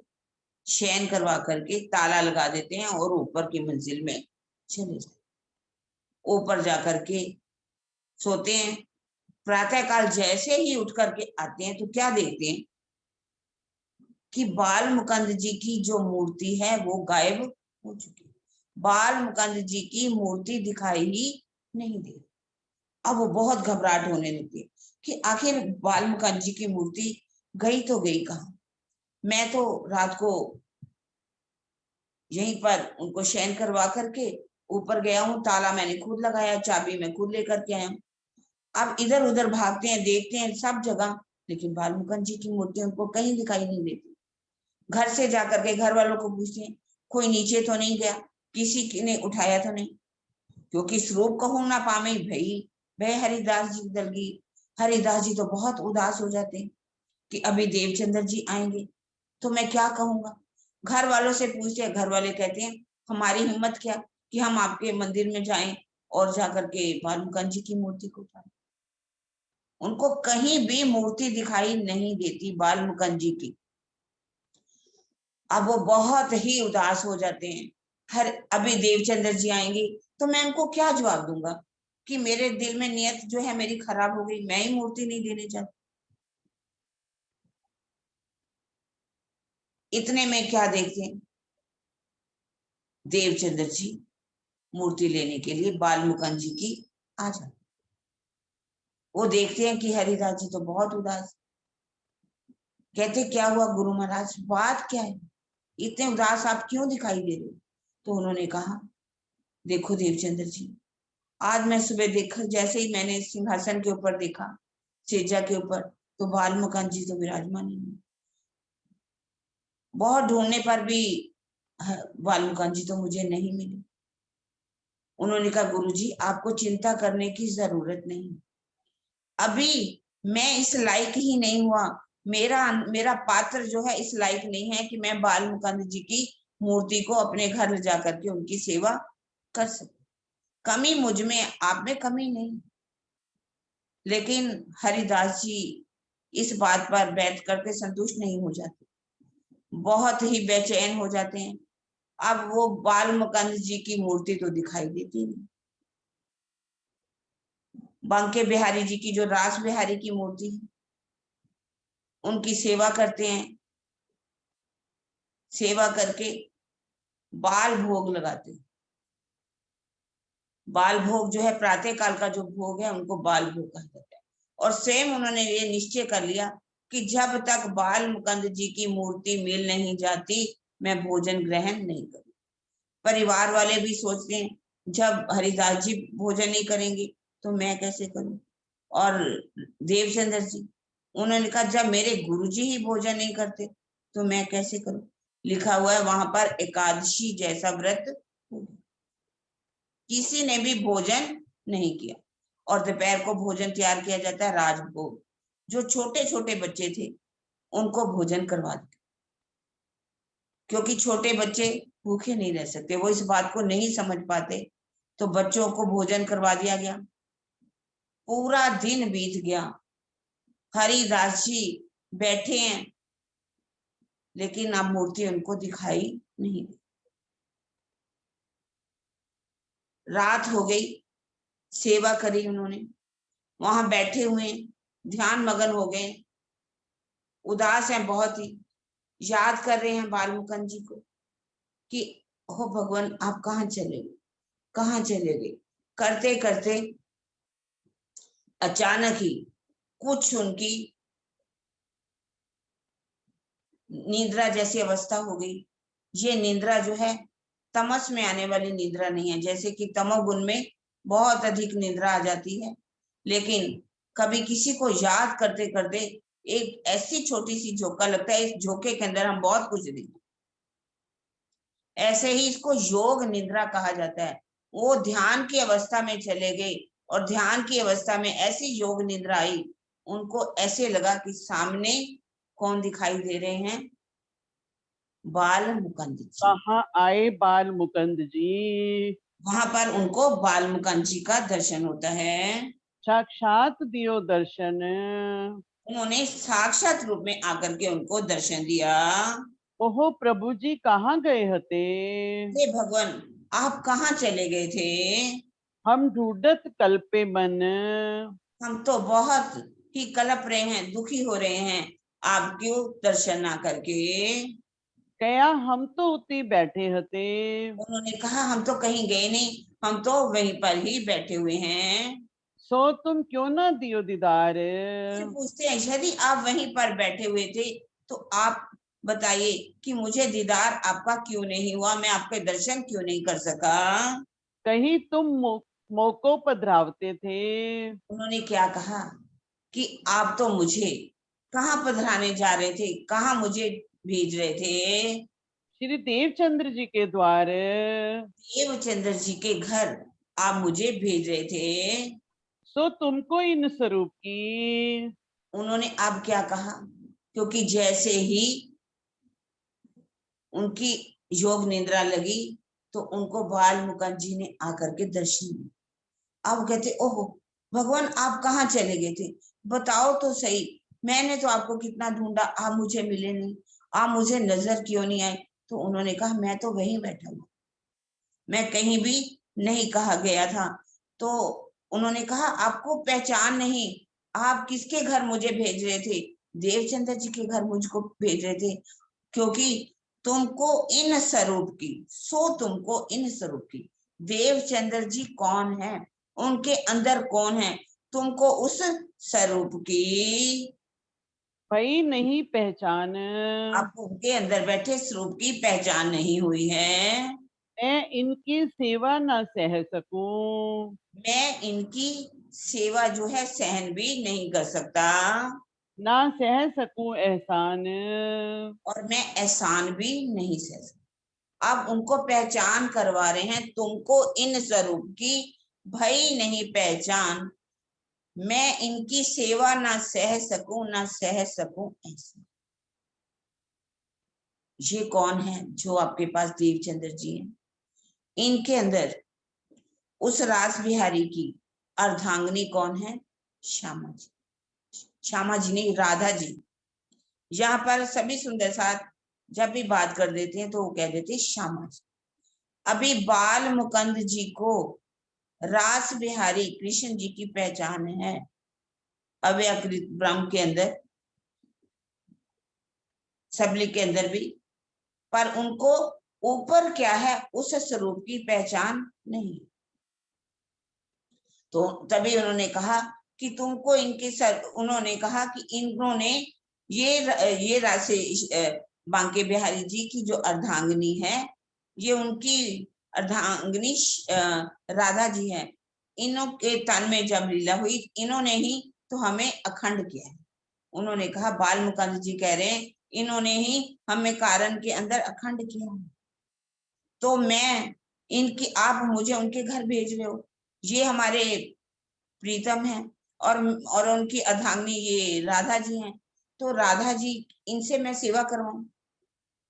शयन करवा करके ताला लगा देते हैं और ऊपर की मंजिल में चले जाते, ऊपर जाकर के सोते हैं। प्रातःकाल जैसे ही उठ करके आते हैं तो क्या देखते हैं कि बालमुकुंद जी की जो मूर्ति है वो गायब हो चुकी है। बालमुकुंद जी की मूर्ति दिखाई ही नहीं दे। अब वो बहुत घबराहट होने लगती है कि आखिर बालमुकुंद जी की मूर्ति गई तो गई कहाँ। मैं तो रात को यहीं पर उनको शयन करवा करके ऊपर गया हूँ, ताला मैंने खुद लगाया, चाबी मैं खुद लेकर के आया हूँ। अब इधर उधर भागते हैं, देखते हैं सब जगह, लेकिन बालमुकुंद जी की मूर्ति उनको कहीं दिखाई नहीं देती। घर से जाकर के घर वालों को पूछते हैं, कोई नीचे तो नहीं गया, किसी ने उठाया तो नहीं। क्योंकि स्वरूप कहूं ना पामे भई भय हरिदास जी दलगी। हरिदास जी तो बहुत उदास हो जाते हैं कि अभी देवचंद्र जी आएंगे तो मैं क्या कहूंगा। घर वालों से पूछते हैं, घर वाले कहते हैं हमारी हिम्मत क्या कि हम आपके मंदिर में जाएं और जाकर के बालमुकुंद जी की मूर्ति को उठाएं। उनको कहीं भी मूर्ति दिखाई नहीं देती बालमुकुंद जी की। अब वो बहुत ही उदास हो जाते हैं। हर अभी देवचंद्र जी आएंगे तो मैं उनको क्या जवाब दूंगा कि मेरे दिल में नियत जो है मेरी खराब हो गई, मैं ही मूर्ति नहीं देने चाहती। इतने में क्या देखते हैं, देवचंद्र जी मूर्ति लेने के लिए बालमुकुंद जी की आ जाते। वो देखते हैं कि हरिदास जी तो बहुत उदास। कहते क्या हुआ गुरु महाराज, बात क्या है, इतने उदास आप क्यों दिखाई दे रहे हो। तो उन्होंने कहा देखो देवचंद्र जी, आज मैं सुबह देखा, जैसे ही मैंने सिंहासन के ऊपर देखा सेजा के ऊपर, तो बालमुकुंद जी तो विराजमान ही नहीं। बहुत ढूंढने पर भी बालमुकुंद जी तो मुझे नहीं मिले। उन्होंने कहा गुरुजी आपको चिंता करने की जरूरत नहीं, अभी मैं इस लायक ही नहीं हुआ, मेरा पात्र जो है इस लायक नहीं है कि मैं बालमुकुंद जी की मूर्ति को अपने घर ले जाकर के उनकी सेवा कर सकूं। कमी मुझ में, आप में कमी नहीं। लेकिन हरिदास जी इस बात पर बैठ करके संतुष्ट नहीं हो जाते, बहुत ही बेचैन हो जाते हैं। अब वो बालमुकुंद जी की मूर्ति तो दिखाई देती नहीं। बांके बिहारी जी की जो रास बिहारी की मूर्ति है, उनकी सेवा करते हैं, सेवा करके बाल भोग लगाते हैं। बाल भोग जो है प्रातः काल का जो भोग है उनको बाल भोग कहा जाता है। और स्वयं उन्होंने ये निश्चय कर लिया कि जब तक बालमुकुंद जी की मूर्ति मिल नहीं जाती मैं भोजन ग्रहण नहीं करूँ। परिवार वाले भी सोचते हैं जब हरिदास जी भोजन नहीं करेंगे तो मैं कैसे करूं। और देवचंद्र जी, उन्होंने कहा जब मेरे गुरुजी ही भोजन नहीं करते तो मैं कैसे करूं। लिखा हुआ है वहां पर एकादशी जैसा व्रत हो गया। किसी ने भी भोजन नहीं किया और दोपहर को भोजन तैयार किया जाता है राजभोग। जो छोटे छोटे बच्चे थे उनको भोजन करवा दिया, क्योंकि छोटे बच्चे भूखे नहीं रह सकते, वो इस बात को नहीं समझ पाते, तो बच्चों को भोजन करवा दिया गया। पूरा दिन बीत गया, हरिदास जी बैठे हैं लेकिन अब मूर्ति उनको दिखाई नहीं दी। रात हो गई, सेवा करी उन्होंने, वहां बैठे हुए ध्यान मगन हो गए, उदास हैं बहुत ही, याद कर रहे हैं बालमुकुंद जी को कि हो भगवान आप कहाँ चले गए, कहाँ चले गए। करते करते अचानक ही कुछ उनकी निद्रा जैसी अवस्था हो गई। ये निद्रा जो है तमस में आने वाली निद्रा नहीं है, जैसे कि तमोगुण में बहुत अधिक निद्रा आ जाती है, लेकिन कभी किसी को याद करते करते एक ऐसी छोटी सी झोंका लगता है, इस झोंके के अंदर हम बहुत कुछ देखते, ऐसे ही इसको योग निद्रा कहा जाता है। वो ध्यान की अवस्था में चले गए और ध्यान की अवस्था में ऐसी योग निद्रा आई, उनको ऐसे लगा कि सामने कौन दिखाई दे रहे हैं, बालमुकुंद जी। कहाँ आए बालमुकुंद जी, वहां पर उनको बालमुकुंद जी का दर्शन होता है। साक्षात दियो दर्शन। उन्होंने साक्षात रूप में आकर के उनको दर्शन दिया। ओहो प्रभु जी कहाँ गए हते, हे भगवान आप कहाँ चले गए थे, हम ढूंढत कल्पे मन। हम तो बहुत ही कलप रहे हैं, दुखी हो रहे हैं, आप क्यों दर्शन ना करके। कया हम तो उती बैठे हते, उन्होंने कहा हम तो कहीं गए नहीं, हम तो वहीं पर ही बैठे हुए हैं। सो तुम क्यों ना दियो दीदार। फिर पूछते हैं यदि आप वहीं पर बैठे हुए थे तो आप बताइए कि मुझे दीदार आपका क्यों नहीं हुआ, मैं आपके दर्शन क्यों नहीं कर सका। कहीं तुम मोको पधरावते थे, उन्होंने क्या कहा कि आप तो मुझे कहाँ पधराने जा रहे थे, कहाँ मुझे भेज रहे थे। श्री देवचंद्र जी के द्वार। देवचंद्र जी के घर आप मुझे भेज रहे थे, सो तुमको इन स्वरूप की उन्होंने अब क्या कहा, क्योंकि जैसे ही उनकी योग निद्रा लगी तो उनको बाल मुकुंद जी ने आकर के दर्शन दिए। अब कहते ओहो भगवान आप कहाँ चले गए थे, बताओ तो सही, मैंने तो आपको कितना ढूंढा, आप मुझे मिले नहीं, आप मुझे नजर क्यों नहीं आए। तो उन्होंने कहा मैं तो वहीं बैठा हूँ, मैं कहीं भी नहीं कहा गया था। तो उन्होंने कहा आपको पहचान नहीं, आप किसके घर मुझे भेज रहे थे, देवचंद्र जी के घर मुझको भेज रहे थे, क्योंकि तुमको इन स्वरूप की, सो तुमको इन स्वरूप की, देवचंद्र जी कौन है, उनके अंदर कौन है, तुमको उस स्वरूप की भई नहीं पहचान। आपको उनके अंदर बैठे स्वरूप की पहचान नहीं हुई है। मैं इनकी सेवा न सह सकूं, मैं इनकी सेवा जो है सहन भी नहीं कर सकता, ना सह सकूं एहसान। और मैं एहसान भी नहीं सह सकता। अब उनको पहचान करवा रहे हैं, तुमको इन स्वरूप की भई नहीं पहचान, मैं इनकी सेवा ना सह सकूं ना सह सकूं ऐसा। ये कौन है जो आपके पास देवचंद्र जी हैं, इनके अंदर उस रास बिहारी की अर्धांगिनी कौन है, श्यामा जी, श्यामा जी नहीं राधा जी। यहाँ पर सभी सुंदर साथ जब भी बात कर देते हैं तो वो कह देते हैं श्यामा जी। अभी बाल मुकुंद जी को रास बिहारी कृष्ण जी की पहचान है अव्यकृत ब्रह्म के अंदर, सबली के अंदर भी, पर उनको ऊपर क्या है उस स्वरूप की पहचान नहीं। तो तभी उन्होंने कहा कि तुमको इनके सर, उन्होंने कहा कि इन्होंने ये राशि बांके बिहारी जी की जो अर्धांगिनी है, ये उनकी अर्धांगिनी राधा जी है, इनों के तन में जब लीला हुई इन्होंने ही तो हमें अखंड किया है। उन्होंने कहा बाल मुकुंद जी कह रहे हैं इन्होंने ही हमें कारण के अंदर अखंड किया है। तो मैं इनकी, आप मुझे उनके घर भेज रहे हो, ये हमारे प्रीतम है, और उनकी अर्धांगिनी ये राधा जी हैं, तो राधा जी इनसे मैं सेवा करवाऊं,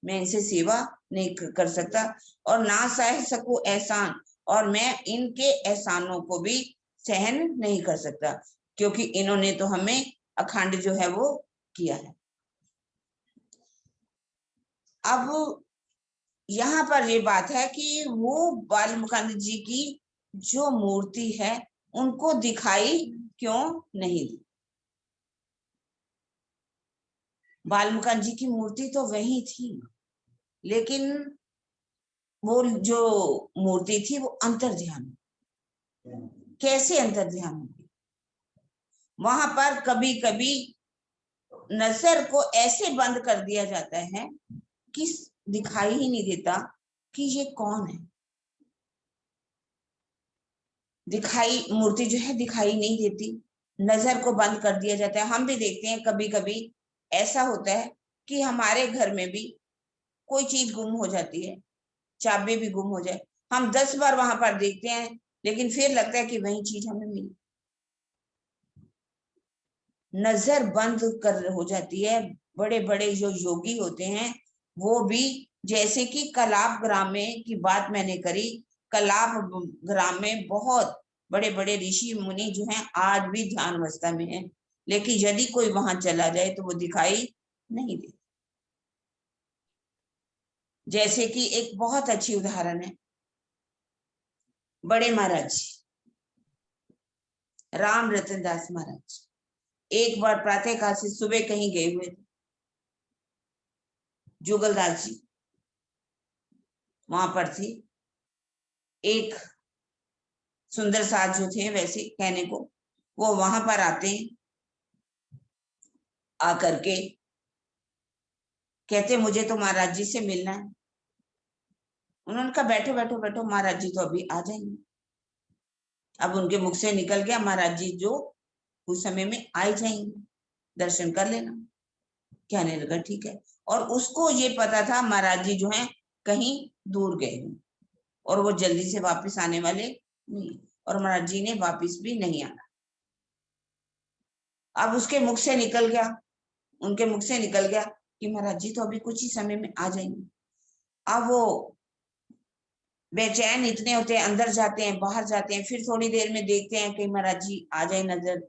मैं इनसे सेवा नहीं कर सकता, और ना सह सकूं एहसान, और मैं इनके एहसानों को भी सहन नहीं कर सकता, क्योंकि इन्होंने तो हमें अखंड जो है वो किया है। अब यहाँ पर ये बात है कि वो बाल मुकुंद जी की जो मूर्ति है उनको दिखाई क्यों नहीं दी। बाल मुकुंद जी की मूर्ति तो वही थी, लेकिन वो जो मूर्ति थी वो अंतर्ध्यान, कैसे अंतर्ध्यान होगी, वहां पर कभी कभी नजर को ऐसे बंद कर दिया जाता है कि दिखाई ही नहीं देता कि ये कौन है, दिखाई, मूर्ति जो है दिखाई नहीं देती, नजर को बंद कर दिया जाता है। हम भी देखते हैं कभी कभी ऐसा होता है कि हमारे घर में भी कोई चीज गुम हो जाती है, चाबी भी गुम हो जाए, हम 10 बार वहां पर देखते हैं लेकिन फिर लगता है कि वही चीज हमें मिली, नजर बंद कर हो जाती है। बड़े बड़े जो योगी होते हैं वो भी, जैसे कि कलाप ग्राम में की बात मैंने करी, कलाप ग्राम में बहुत बड़े बड़े ऋषि मुनि जो हैं आज भी ध्यान अवस्था में हैं, लेकिन यदि कोई वहां चला जाए तो वो दिखाई नहीं देता। जैसे कि एक बहुत अच्छी उदाहरण है बड़े महाराज राम रतन दास महाराज, एक बार प्रातः काल से सुबह कहीं गए हुए थे, जुगलदास जी वहां पर थी, एक सुंदर साथ जो थे वैसे कहने को, वो वहां पर आते हैं, आकर के कहते मुझे तो महाराज जी से मिलना है। उन्होंने कहा बैठो बैठो बैठो, महाराज जी तो अभी आ जाएंगे। अब उनके मुख से निकल गया महाराज जी जो उस समय में आ जाएंगे, दर्शन कर लेना। कहने लगा ठीक है, और उसको ये पता था महाराज जी जो हैं कहीं दूर गए हैं और वो जल्दी से वापस आने वाले नहीं, और महाराज जी ने वापिस भी नहीं आना। अब उसके मुख से निकल गया, उनके मुख से निकल गया कि महाराज जी तो अभी कुछ ही समय में आ जाएंगे। अब वो बेचैन इतने होते हैं, अंदर जाते हैं, बाहर जाते हैं, फिर थोड़ी देर में देखते हैं कि महाराज जी आ जाए नजर,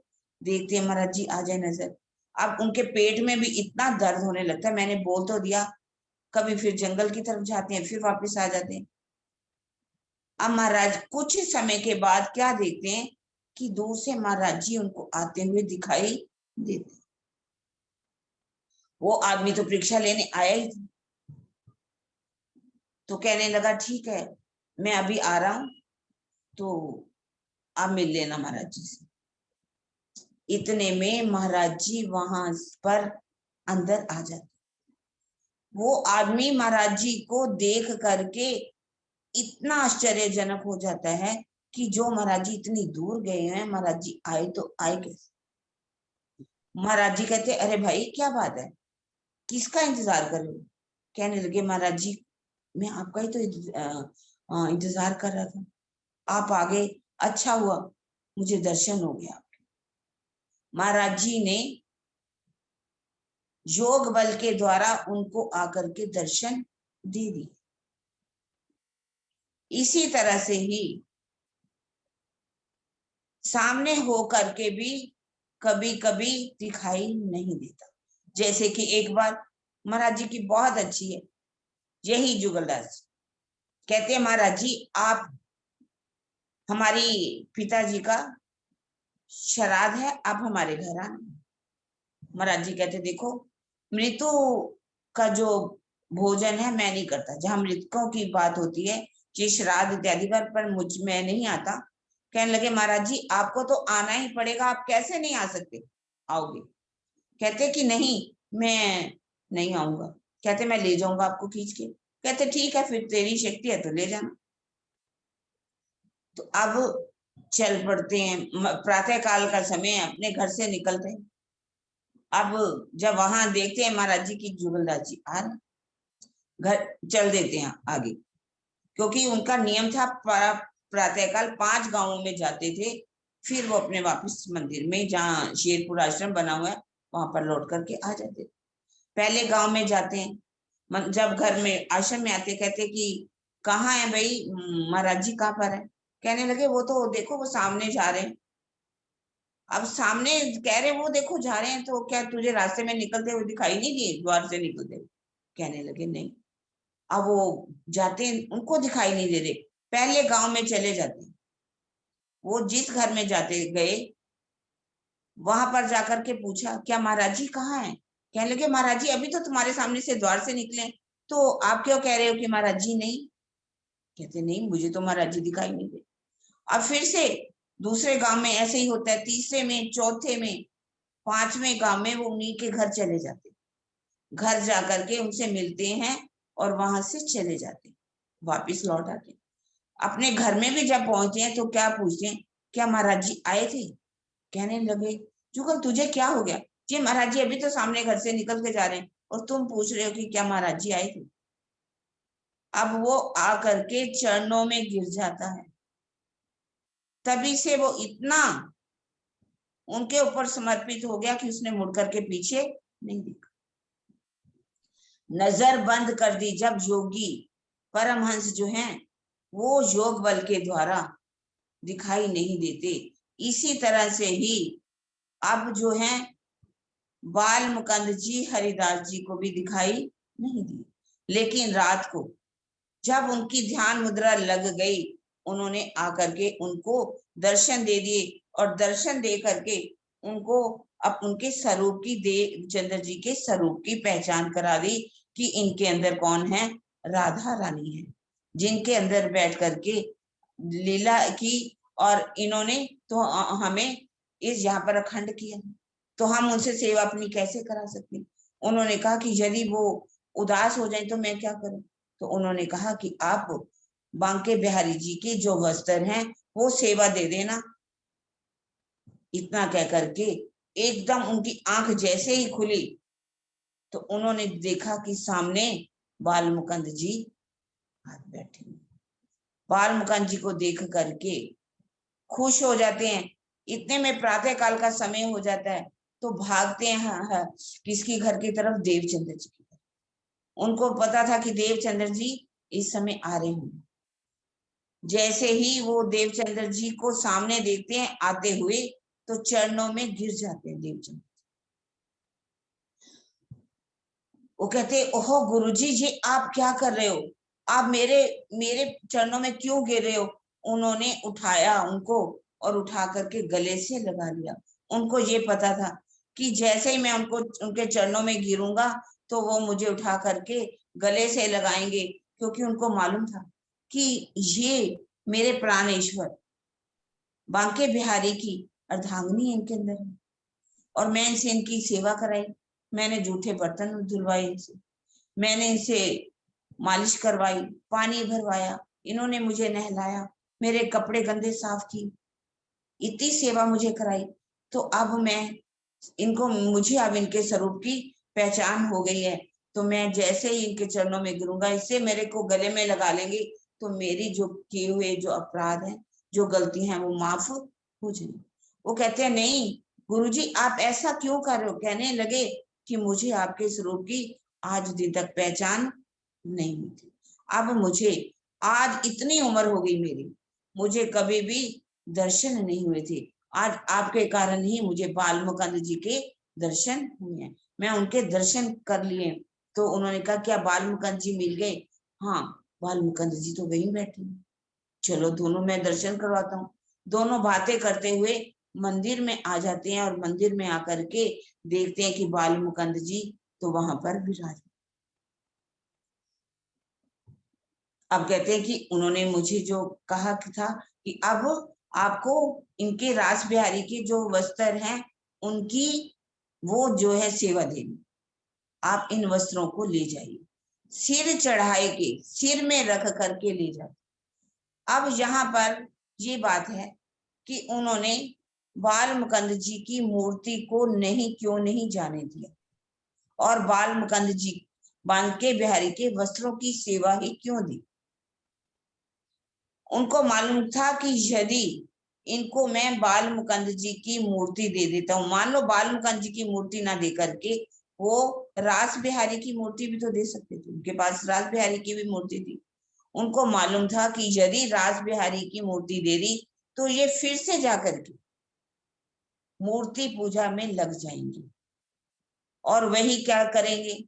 देखते हैं महाराज जी आ जाए नजर। अब उनके पेट में भी इतना दर्द होने लगता है, मैंने बोल तो दिया, कभी फिर जंगल की तरफ जाते हैं, फिर वापस आ जाते हैं। अब महाराज कुछ समय के बाद क्या देखते हैं कि दूर से महाराज जी उनको आते हुए दिखाई देते। वो आदमी तो परीक्षा लेने आया ही था, तो कहने लगा ठीक है मैं अभी आ रहा हूं, तो आप मिल लेना महाराज जी से। इतने में महाराज जी वहां पर अंदर आ जाते। वो आदमी महाराज जी को देख करके इतना आश्चर्यजनक हो जाता है कि जो महाराज जी इतनी दूर गए हैं, महाराज जी आए तो आए कैसे। महाराज जी कहते अरे भाई क्या बात है, किसका इंतजार कर रहे हो। कहने लगे महाराज जी मैं आपका ही तो इंतजार कर रहा था, आप आ गए, अच्छा हुआ मुझे दर्शन हो गया आपके। महाराज जी ने योग बल के द्वारा उनको आकर के दर्शन दे दिए। इसी तरह से ही सामने हो करके भी कभी कभी दिखाई नहीं देता। जैसे कि एक बार महाराज जी की बहुत अच्छी है, यही जुगलदास कहते हैं महाराज जी आप हमारी पिताजी का श्राद्ध है, आप हमारे घर आना। महाराज जी कहते देखो मृत्यु का जो भोजन है मैं नहीं करता, जहां मृतकों की बात होती है जी श्राद्ध इत्यादि पर मुझ में नहीं आता। कहने लगे महाराज जी आपको तो आना ही पड़ेगा, आप कैसे नहीं आ सकते, आओगे। कहते कि नहीं मैं नहीं आऊंगा। कहते मैं ले जाऊंगा आपको खींच के। कहते ठीक है फिर तेरी शक्ति है तो ले जाना। तो अब चल पड़ते हैं, प्रातः काल का समय अपने घर से निकलते हैं। अब जब वहां देखते हैं महाराज जी की जुगलदास जी आ रहे, घर चल देते हैं आगे, क्योंकि उनका नियम था प्रातःकाल 5 गांवों में जाते थे, फिर वो अपने वापस मंदिर में जहाँ शेरपुर आश्रम बना हुआ है वहां पर लौट करके आ जाते। पहले गांव में जाते हैं, जब घर में आश्रम में आते कहते कि कहाँ है भाई महाराज जी कहाँ पर है। कहने लगे वो तो देखो वो सामने जा रहे हैं। अब सामने कह रहे वो देखो जा रहे हैं, तो क्या तुझे रास्ते में निकलते हुए दिखाई नहीं दिए, द्वार से निकलते हुए। कहने लगे नहीं। अब वो जाते हैं, उनको दिखाई नहीं दे रहे, पहले गांव में चले जाते हैं। वो जिस घर में जाते गए वहां पर जाकर के पूछा क्या महाराज जी कहाँ है। कहने लगे महाराज जी अभी तो तुम्हारे सामने से द्वार से निकले, तो आप क्यों कह रहे हो कि महाराज जी नहीं। कहते नहीं मुझे तो महाराज जी दिखाई नहीं दे। अब फिर से दूसरे गांव में ऐसे ही होता है, तीसरे में, चौथे में, 5वें गांव में वो उन्हीं के घर चले जाते, घर जाकर के उनसे मिलते हैं और वहां से चले जाते, वापिस लौट आते। अपने घर में भी जब पहुंचते हैं तो क्या पूछते हैं क्या महाराज जी आए थे। कहने लगे जुगल तुझे क्या हो गया। जी महाराज जी अभी तो सामने घर से निकल के जा रहे हैं और तुम पूछ रहे हो कि क्या महाराज जी आए थे। अब वो आकर के चरणों में गिर जाता है, तभी से वो इतना उनके ऊपर समर्पित हो गया कि उसने मुड़ करके पीछे नहीं देखा, नजर बंद कर दी। जब योगी परमहंस जो हैं वो योग बल के द्वारा दिखाई नहीं देते, इसी तरह से ही अब जो है बाल मुकुंद जी हरिदास जी को भी दिखाई नहीं दी। लेकिन रात को जब उनकी ध्यान मुद्रा लग गई, उन्होंने आकर के उनको दर्शन दे दिए और दर्शन दे करके उनको अब उनके स्वरूप की देवचंद्र जी के स्वरूप की पहचान करा दी कि इनके अंदर कौन है, राधा रानी है, जिनके अंदर बैठ करके लीला की। और इन्होंने तो हमें इस यहाँ पर अखंड किया, तो हम उनसे सेवा अपनी कैसे करा सकते। उन्होंने कहा कि यदि वो उदास हो जाए तो मैं क्या करूं। तो उन्होंने कहा कि आप बांके बिहारी जी के जो वस्त्र हैं वो सेवा दे देना। इतना कह करके एकदम उनकी आंख जैसे ही खुली तो उन्होंने देखा कि सामने बाल मुकुंद जी हाथ बैठे। बाल मुकुंद जी को देख करके खुश हो जाते हैं। इतने में प्रातः काल का समय हो जाता है तो भागते हैं हाँ, किसकी घर की तरफ, देवचंद्र जी की तरफ। उनको पता था कि देवचंद्र जी इस समय आ रहे होंगे। जैसे ही वो देवचंद्र जी को सामने देखते हैं आते हुए तो चरणों में गिर जाते हैं देवचंद्र। वो कहते ओहो गुरुजी जी आप क्या कर रहे हो, आप मेरे मेरे चरणों में क्यों गिर रहे हो। उन्होंने उठाया उनको और उठा करके गले से लगा लिया। उनको ये पता था कि जैसे ही मैं उनको उनके चरणों में गिरूंगा तो वो मुझे उठा करके गले से लगाएंगे, क्योंकि उनको मालूम था कि ये मेरे प्राणेश्वर बांके बिहारी की अर्धांगिनी इनके अंदर है और मैं इनसे इनकी सेवा कराई। मैंने जूठे बर्तन धुलवाए इनसे, मैंने इनसे मालिश करवाई, पानी भरवाया, इन्होंने मुझे नहलाया, मेरे कपड़े गंदे साफ की, इतनी सेवा मुझे कराई। तो अब मैं इनको, मुझे अब इनके स्वरूप की पहचान हो गई है। तो मैं जैसे ही इनके चरणों में गिरूंगा, इससे मेरे को गले में लगा लेंगे तो मेरी जो किए हुए जो अपराध हैं, जो गलती हैं वो माफ हो जाएंगी। वो कहते हैं नहीं गुरुजी आप ऐसा क्यों कर रहे हो। कहने लगे कि मुझे आपके स्वरूप की आज दिन तक पहचान नहीं हुई थी। अब मुझे आज इतनी उम्र हो गई मेरी, मुझे कभी भी दर्शन नहीं हुए थे। आज आपके कारण ही मुझे बाल मुकुंद जी के दर्शन हुए हैं, मैं उनके दर्शन कर लिए। तो उन्होंने कहा क्या बाल मुकुंद जी मिल गए। हाँ बाल मुकुंद जी तो वहीं बैठे हैं, चलो दोनों मैं दर्शन करवाता हूँ। दोनों बातें करते हुए मंदिर में आ जाते हैं और मंदिर में आकर के देखते हैं कि बाल मुकुंद जी तो वहां पर विराज। अब कहते हैं कि उन्होंने मुझे जो कहा था कि अब आपको इनके रास बिहारी के जो वस्त्र हैं उनकी वो जो है सेवा देनी, आप इन वस्त्रों को ले जाइए, सिर चढ़ाए के सिर में रख करके ले जाए। अब यहाँ पर ये बात है कि उन्होंने बाल मुकुंद जी की मूर्ति को नहीं क्यों नहीं जाने दिया और बाल मुकुंद जी बांके बिहारी के वस्त्रों की सेवा ही क्यों दी। उनको मालूम था कि यदि इनको मैं बाल मुकुंद जी की मूर्ति दे देता हूँ, मान लो बाल मुकुंद जी की मूर्ति ना दे करके वो रास बिहारी की मूर्ति भी तो दे सकते थे, उनके पास रास बिहारी की भी मूर्ति थी। उनको मालूम था कि यदि रास बिहारी की मूर्ति दे दी तो ये फिर से जाकर के मूर्ति पूजा में लग जाएंगे और वही क्या करेंगे,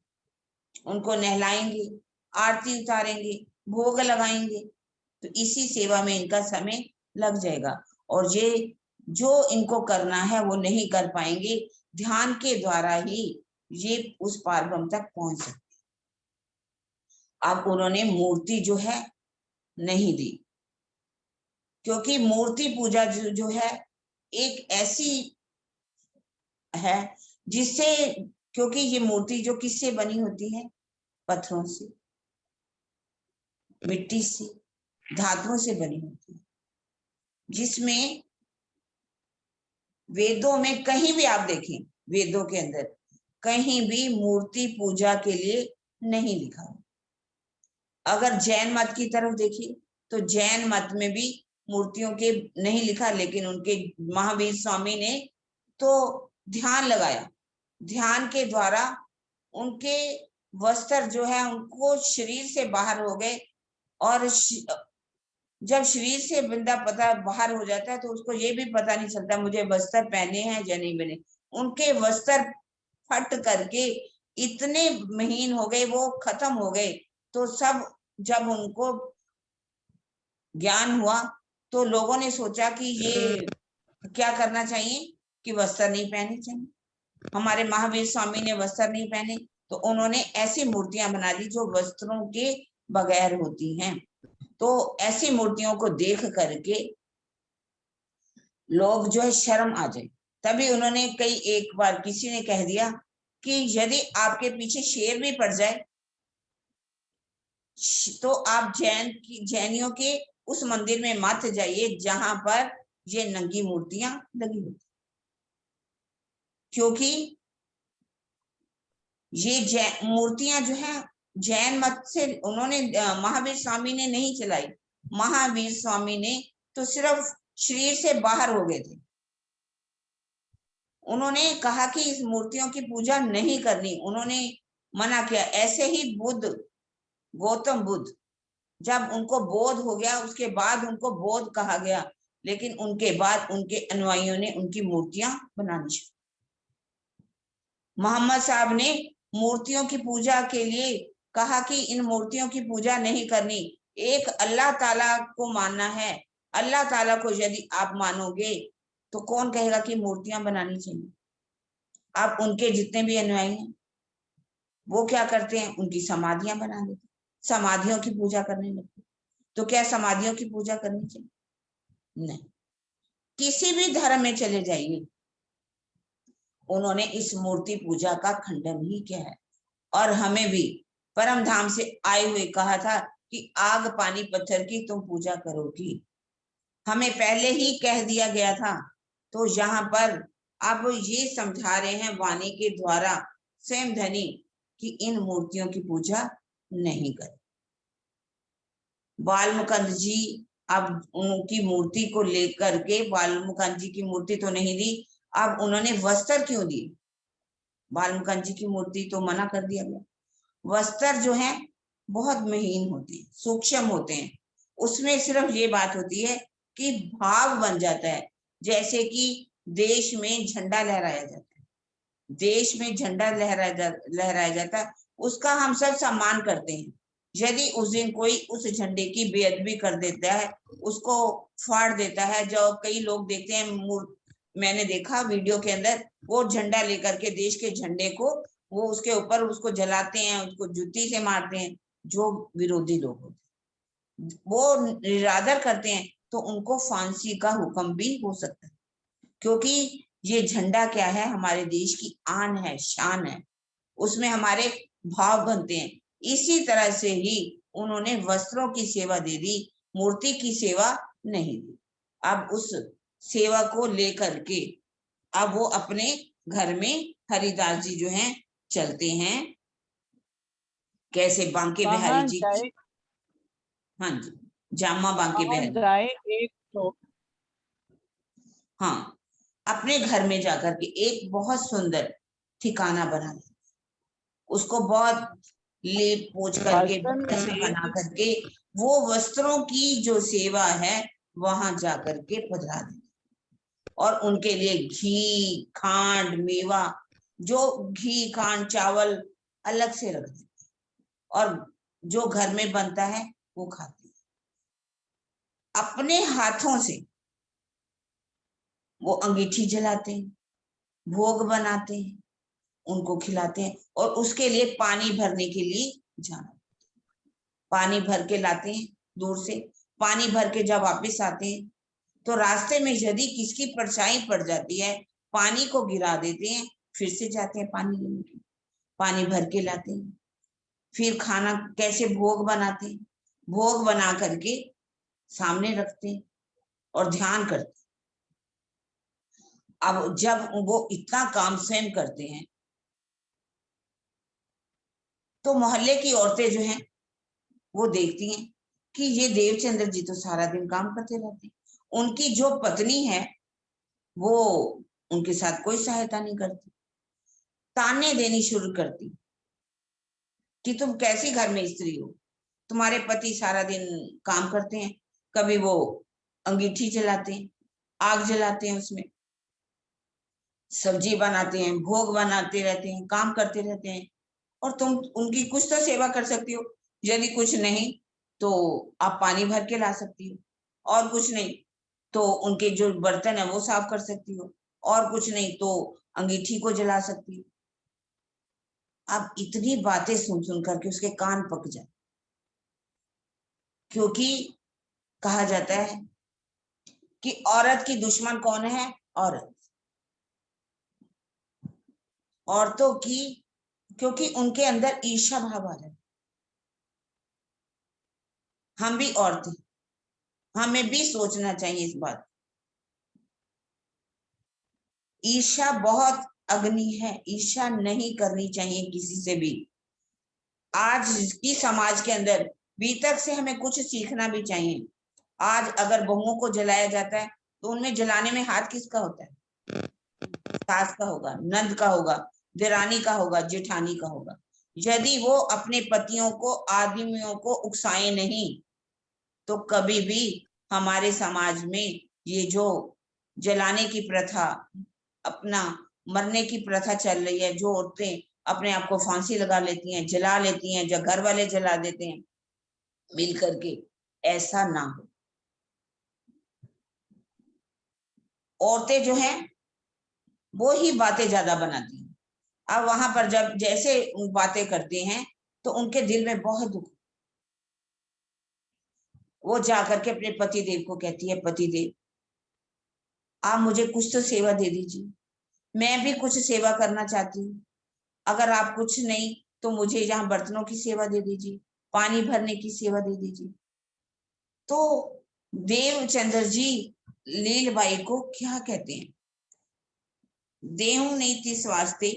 उनको नहलाएंगे, आरती उतारेंगे, भोग लगाएंगे, तो इसी सेवा में इनका समय लग जाएगा और ये जो इनको करना है वो नहीं कर पाएंगे। ध्यान के द्वारा ही ये उस पारब्रह्म तक पहुंच सकते। अब उन्होंने मूर्ति जो है नहीं दी, क्योंकि मूर्ति पूजा जो है एक ऐसी है जिससे, क्योंकि ये मूर्ति जो किससे बनी होती है, पत्थरों से, मिट्टी से, धातुओं से बनी होती है, जिसमें वेदों में कहीं भी आप देखें, वेदों के अंदर कहीं भी मूर्ति पूजा के लिए नहीं लिखा। अगर जैन मत की तरफ देखिए तो जैन मत में भी मूर्तियों के नहीं लिखा, लेकिन उनके महावीर स्वामी ने तो ध्यान लगाया, ध्यान के द्वारा उनके वस्त्र जो है उनको शरीर से बाहर हो गए और जब शरीर से बंदा पता बाहर हो जाता है तो उसको ये भी पता नहीं चलता मुझे वस्त्र पहने हैं या नहीं बने। उनके वस्त्र फट करके इतने महीन हो गए, वो खत्म हो गए। तो सब जब उनको ज्ञान हुआ तो लोगों ने सोचा कि ये क्या करना चाहिए कि वस्त्र नहीं पहने चाहिए। हमारे महावीर स्वामी ने वस्त्र नहीं पहने तो उन्होंने ऐसी मूर्तियां बना दी जो वस्त्रों के बगैर होती हैं। तो ऐसी मूर्तियों को देख करके लोग जो है शर्म आ जाए, तभी उन्होंने एक बार किसी ने कह दिया कि यदि आपके पीछे शेर भी पड़ जाए तो आप जैनियों के उस मंदिर में मत जाइए जहां पर ये नंगी मूर्तियां लगी होती, क्योंकि ये मूर्तियां जो है जैन मत से उन्होंने महावीर स्वामी ने नहीं चलाई। महावीर स्वामी ने तो सिर्फ शरीर से बाहर हो गए थे। उन्होंने कहा कि इस मूर्तियों की पूजा नहीं करनी, उन्होंने मना किया। ऐसे ही गौतम बुद्ध, जब उनको बोध हो गया उसके बाद उनको बोध कहा गया, लेकिन उनके बाद उनके अनुयायियों ने उनकी मूर्तियां बनानी शुरू। मोहम्मद साहब ने मूर्तियों की पूजा के लिए कहा कि इन मूर्तियों की पूजा नहीं करनी, एक अल्लाह ताला को मानना है। अल्लाह ताला को यदि आप मानोगे तो कौन कहेगा कि मूर्तियां बनानी चाहिए। आप उनके जितने भी अनुयायी हैं वो क्या करते हैं, उनकी समाधियां बना देते, समाधियों की पूजा करने लगते। तो क्या समाधियों की पूजा करनी चाहिए? नहीं। किसी भी धर्म में चले जाइए, उन्होंने इस मूर्ति पूजा का खंडन ही किया है। और हमें भी परम धाम से आए हुए कहा था कि आग पानी पत्थर की तुम पूजा करोगी, हमें पहले ही कह दिया गया था। तो यहाँ पर अब ये समझा रहे हैं वाणी के द्वारा स्वयं धनी कि इन मूर्तियों की पूजा नहीं करें। बालमुकुंद जी अब उनकी मूर्ति को लेकर के, बालमुकुंद जी की मूर्ति तो नहीं दी, अब उन्होंने वस्त्र क्यों दिए? बालमुकुंद जी की मूर्ति तो मना कर दिया गया। वस्त्र जो है बहुत महीन होते हैं, सूक्ष्म होते हैं, उसमें सिर्फ ये बात होती है कि भाव बन जाता है। जैसे कि देश में झंडा लहराया जाता है, देश में झंडा लहराया जाता है, उसका हम सब सम्मान करते हैं। यदि उस दिन कोई उस झंडे की बेअदबी कर देता है, उसको फाड़ देता है, जो कई लोग देखते हैं, मैंने देखा वीडियो के अंदर, वो झंडा लेकर के, देश के झंडे को वो उसके ऊपर उसको जलाते हैं, उसको जुत्ती से मारते हैं। जो विरोधी लोग होते हैं वो निरादर करते हैं, तो उनको फांसी का हुक्म भी हो सकता है, क्योंकि ये झंडा क्या है, हमारे देश की आन है, शान है, उसमें हमारे भाव बनते हैं। इसी तरह से ही उन्होंने वस्त्रों की सेवा दे दी, मूर्ति की सेवा नहीं दी। अब उस सेवा को लेकर के अब वो अपने घर में हरिदास जी जो हैं चलते हैं, कैसे बांके बिहारी जी की, हाँ जी, जामा बांके बिहारी जाए एक तो हाँ, अपने घर में जाकर के एक बहुत सुंदर ठिकाना बना लिया, उसको बहुत लेप पोछ करके बना करके वो वस्त्रों की जो सेवा है वहां जाकर के पधरा दें, और उनके लिए घी खांड मेवा, जो घी खांड चावल अलग से रख दें, और जो घर में बनता है वो खाते हैं। अपने हाथों से वो अंगीठी जलाते हैं, भोग बनाते हैं, उनको खिलाते हैं, और उसके लिए पानी भरने के लिए जाना, पानी भर के लाते हैं दूर से, पानी भर के जब वापस आते हैं तो रास्ते में यदि किसकी परछाई पड़ जाती है, पानी को गिरा देते हैं, फिर से जाते हैं पानी लेने के, पानी भर के लाते हैं। फिर खाना कैसे भोग बनाते हैं, भोग बना करके सामने रखते हैं और ध्यान करते हैं। अब जब वो इतना काम स्वयं करते हैं तो मोहल्ले की औरतें जो हैं वो देखती हैं कि ये देवचंद्र जी तो सारा दिन काम करते रहते हैं, उनकी जो पत्नी है वो उनके साथ कोई सहायता नहीं करती, ताने देनी शुरू करती कि तुम कैसी घर में स्त्री हो, तुम्हारे पति सारा दिन काम करते हैं, कभी वो अंगीठी जलाते हैं, आग जलाते हैं, उसमें सब्जी बनाते हैं, भोग बनाते रहते हैं, काम करते रहते हैं, और तुम उनकी कुछ तो सेवा कर सकती हो। यदि कुछ नहीं तो आप पानी भर के ला सकती हो, और कुछ नहीं तो उनके जो बर्तन है वो साफ कर सकती हो, और कुछ नहीं तो अंगीठी को जला सकती हो। अब इतनी बातें सुन सुन करके उसके कान पक जाए, क्योंकि कहा जाता है कि औरत की दुश्मन कौन है? औरत, औरतों की, क्योंकि उनके अंदर ईर्ष्या भाव आ जाए। हम भी औरतें, हमें भी सोचना चाहिए इस बात। ईर्ष्या बहुत अग्नि है, ईर्ष्या नहीं करनी चाहिए किसी से भी। आज की समाज के अंदर भीतर से हमें कुछ सीखना भी चाहिए। आज अगर बहुओं को जलाया जाता है तो उनमें जलाने में हाथ किसका होता है? सास का होगा, नंद का होगा, देरानी का होगा, जेठानी का होगा। यदि वो अपने पतियों को, आदमियों को उकसाए नहीं, तो कभी भी हमारे समाज में ये जो जलाने की प्रथा, अपना मरने की प्रथा चल रही है, जो औरतें अपने आप को फांसी लगा लेती हैं, जला लेती हैं, जो घर वाले जला देते हैं मिल करके, ऐसा ना हो। औरतें जो हैं वो ही बातें ज्यादा बनाती हैं। अब वहां पर जब जैसे बातें करते हैं तो उनके दिल में बहुत दुख, वो जाकर के अपने पति देव को कहती है, पति देव आप मुझे कुछ तो सेवा दे दीजिए, मैं भी कुछ सेवा करना चाहती हूँ। अगर आप कुछ नहीं तो मुझे यहाँ बर्तनों की सेवा दे दीजिए, पानी भरने की सेवा दे दीजिए। तो देवचंद्र जी लीलबाई को क्या कहते हैं, देहू नहीं तिस वास्ते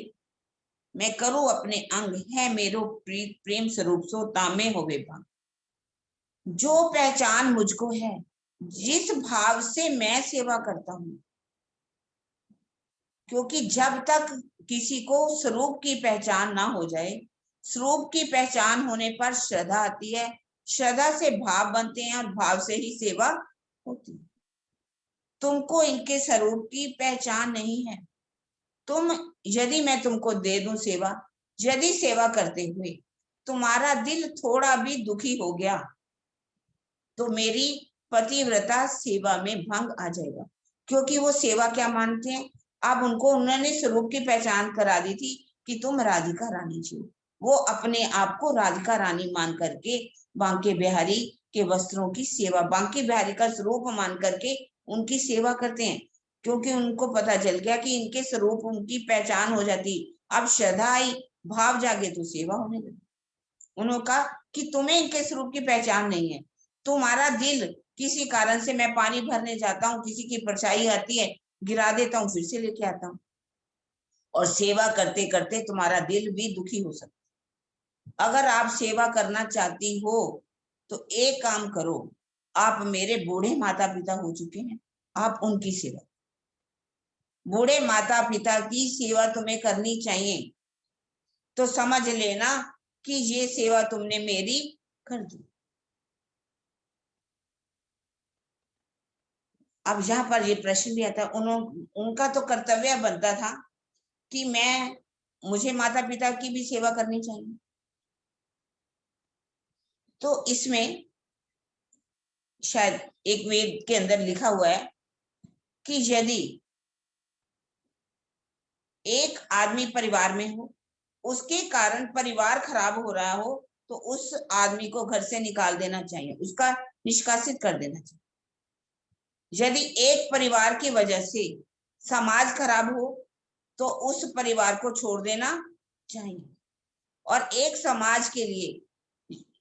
मैं करूं अपने अंग, है मेरो प्रेम स्वरूप सो तामे होवे भांग। जो पहचान मुझको है, जिस भाव से मैं सेवा करता हूं, क्योंकि जब तक किसी को स्वरूप की पहचान ना हो जाए, स्वरूप की पहचान होने पर श्रद्धा आती है, श्रद्धा से भाव बनते हैं और भाव से ही सेवा होती है। तुमको इनके स्वरूप की पहचान नहीं है। तुम, यदि मैं तुमको दे दूं सेवा, यदि सेवा करते हुए तुम्हारा दिल थोड़ा भी दुखी हो गया, तो मेरी पतिव्रता सेवा में भंग आ जाएगा। क्योंकि वो सेवा क्या मानते हैं, अब उनको उन्होंने स्वरूप की पहचान करा दी थी कि तुम राधिका रानी जी हो। वो अपने आप को राधिका रानी मान करके बांके बिहारी के वस्त्रों की सेवा, बांके बिहारी का स्वरूप मान करके उनकी सेवा करते हैं। क्योंकि उनको पता चल गया कि इनके स्वरूप उनकी पहचान हो जाती, अब श्रद्धा आई, भाव जागे तो सेवा होने लगी। उन्होंने कहा कि तुम्हें इनके स्वरूप की पहचान नहीं है, तुम्हारा दिल किसी कारण से, मैं पानी भरने जाता हूँ, किसी की परछाई आती है, गिरा देता हूँ, फिर से लेके आता हूँ, और सेवा करते करते तुम्हारा दिल भी दुखी हो सकता। अगर आप सेवा करना चाहती हो तो एक काम करो, आप मेरे बूढ़े माता पिता हो चुके हैं, आप उनकी सेवा, बूढ़े माता पिता की सेवा तुम्हें करनी चाहिए। तो समझ लेना कि ये सेवा तुमने मेरी कर दी। अब यहाँ पर ये प्रश्न भी आता है, उनका तो कर्तव्य बनता था कि मुझे माता पिता की भी सेवा करनी चाहिए। तो इसमें शायद एक वेद के अंदर लिखा हुआ है कि यदि एक आदमी परिवार में हो, उसके कारण परिवार खराब हो रहा हो, तो उस आदमी को घर से निकाल देना चाहिए, उसका निष्कासित कर देना चाहिए। यदि एक परिवार की वजह से समाज खराब हो तो उस परिवार को छोड़ देना चाहिए। और एक समाज के लिए,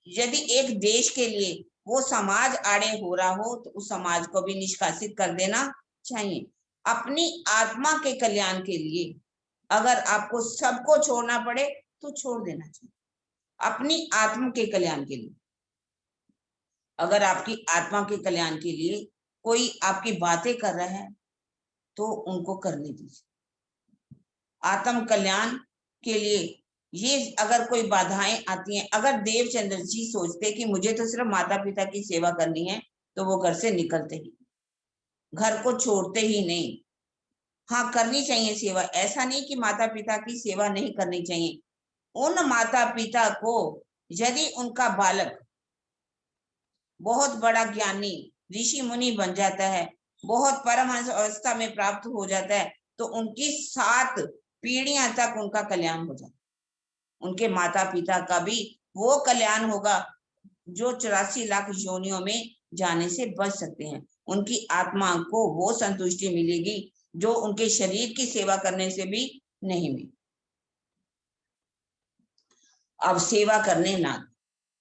यदि एक देश के लिए वो समाज आड़े हो रहा हो तो उस समाज को भी निष्कासित कर देना चाहिए। अपनी आत्मा के कल्याण के लिए अगर आपको सबको छोड़ना पड़े तो छोड़ देना चाहिए, अपनी आत्मा के कल्याण के लिए। अगर आपकी आत्मा के कल्याण के लिए कोई आपकी बातें कर रहा है तो उनको करने दीजिए। आत्म कल्याण के लिए ये अगर कोई बाधाएं आती हैं, अगर देवचंद्र जी सोचते कि मुझे तो सिर्फ माता पिता की सेवा करनी है, तो वो घर से निकलते ही, घर को छोड़ते ही नहीं। हाँ, करनी चाहिए सेवा, ऐसा नहीं कि माता पिता की सेवा नहीं करनी चाहिए। उन माता पिता को यदि उनका बालक बहुत बड़ा ज्ञानी ऋषि मुनि बन जाता है, बहुत परमहंस अवस्था में प्राप्त हो जाता है, तो उनकी 7 पीढ़ियां तक उनका कल्याण हो जाता है। उनके माता पिता का भी वो कल्याण होगा जो 84 लाख योनियों में जाने से बच सकते हैं। उनकी आत्मा को वो संतुष्टि मिलेगी जो उनके शरीर की सेवा करने से भी नहीं मिली। अब सेवा करने ना,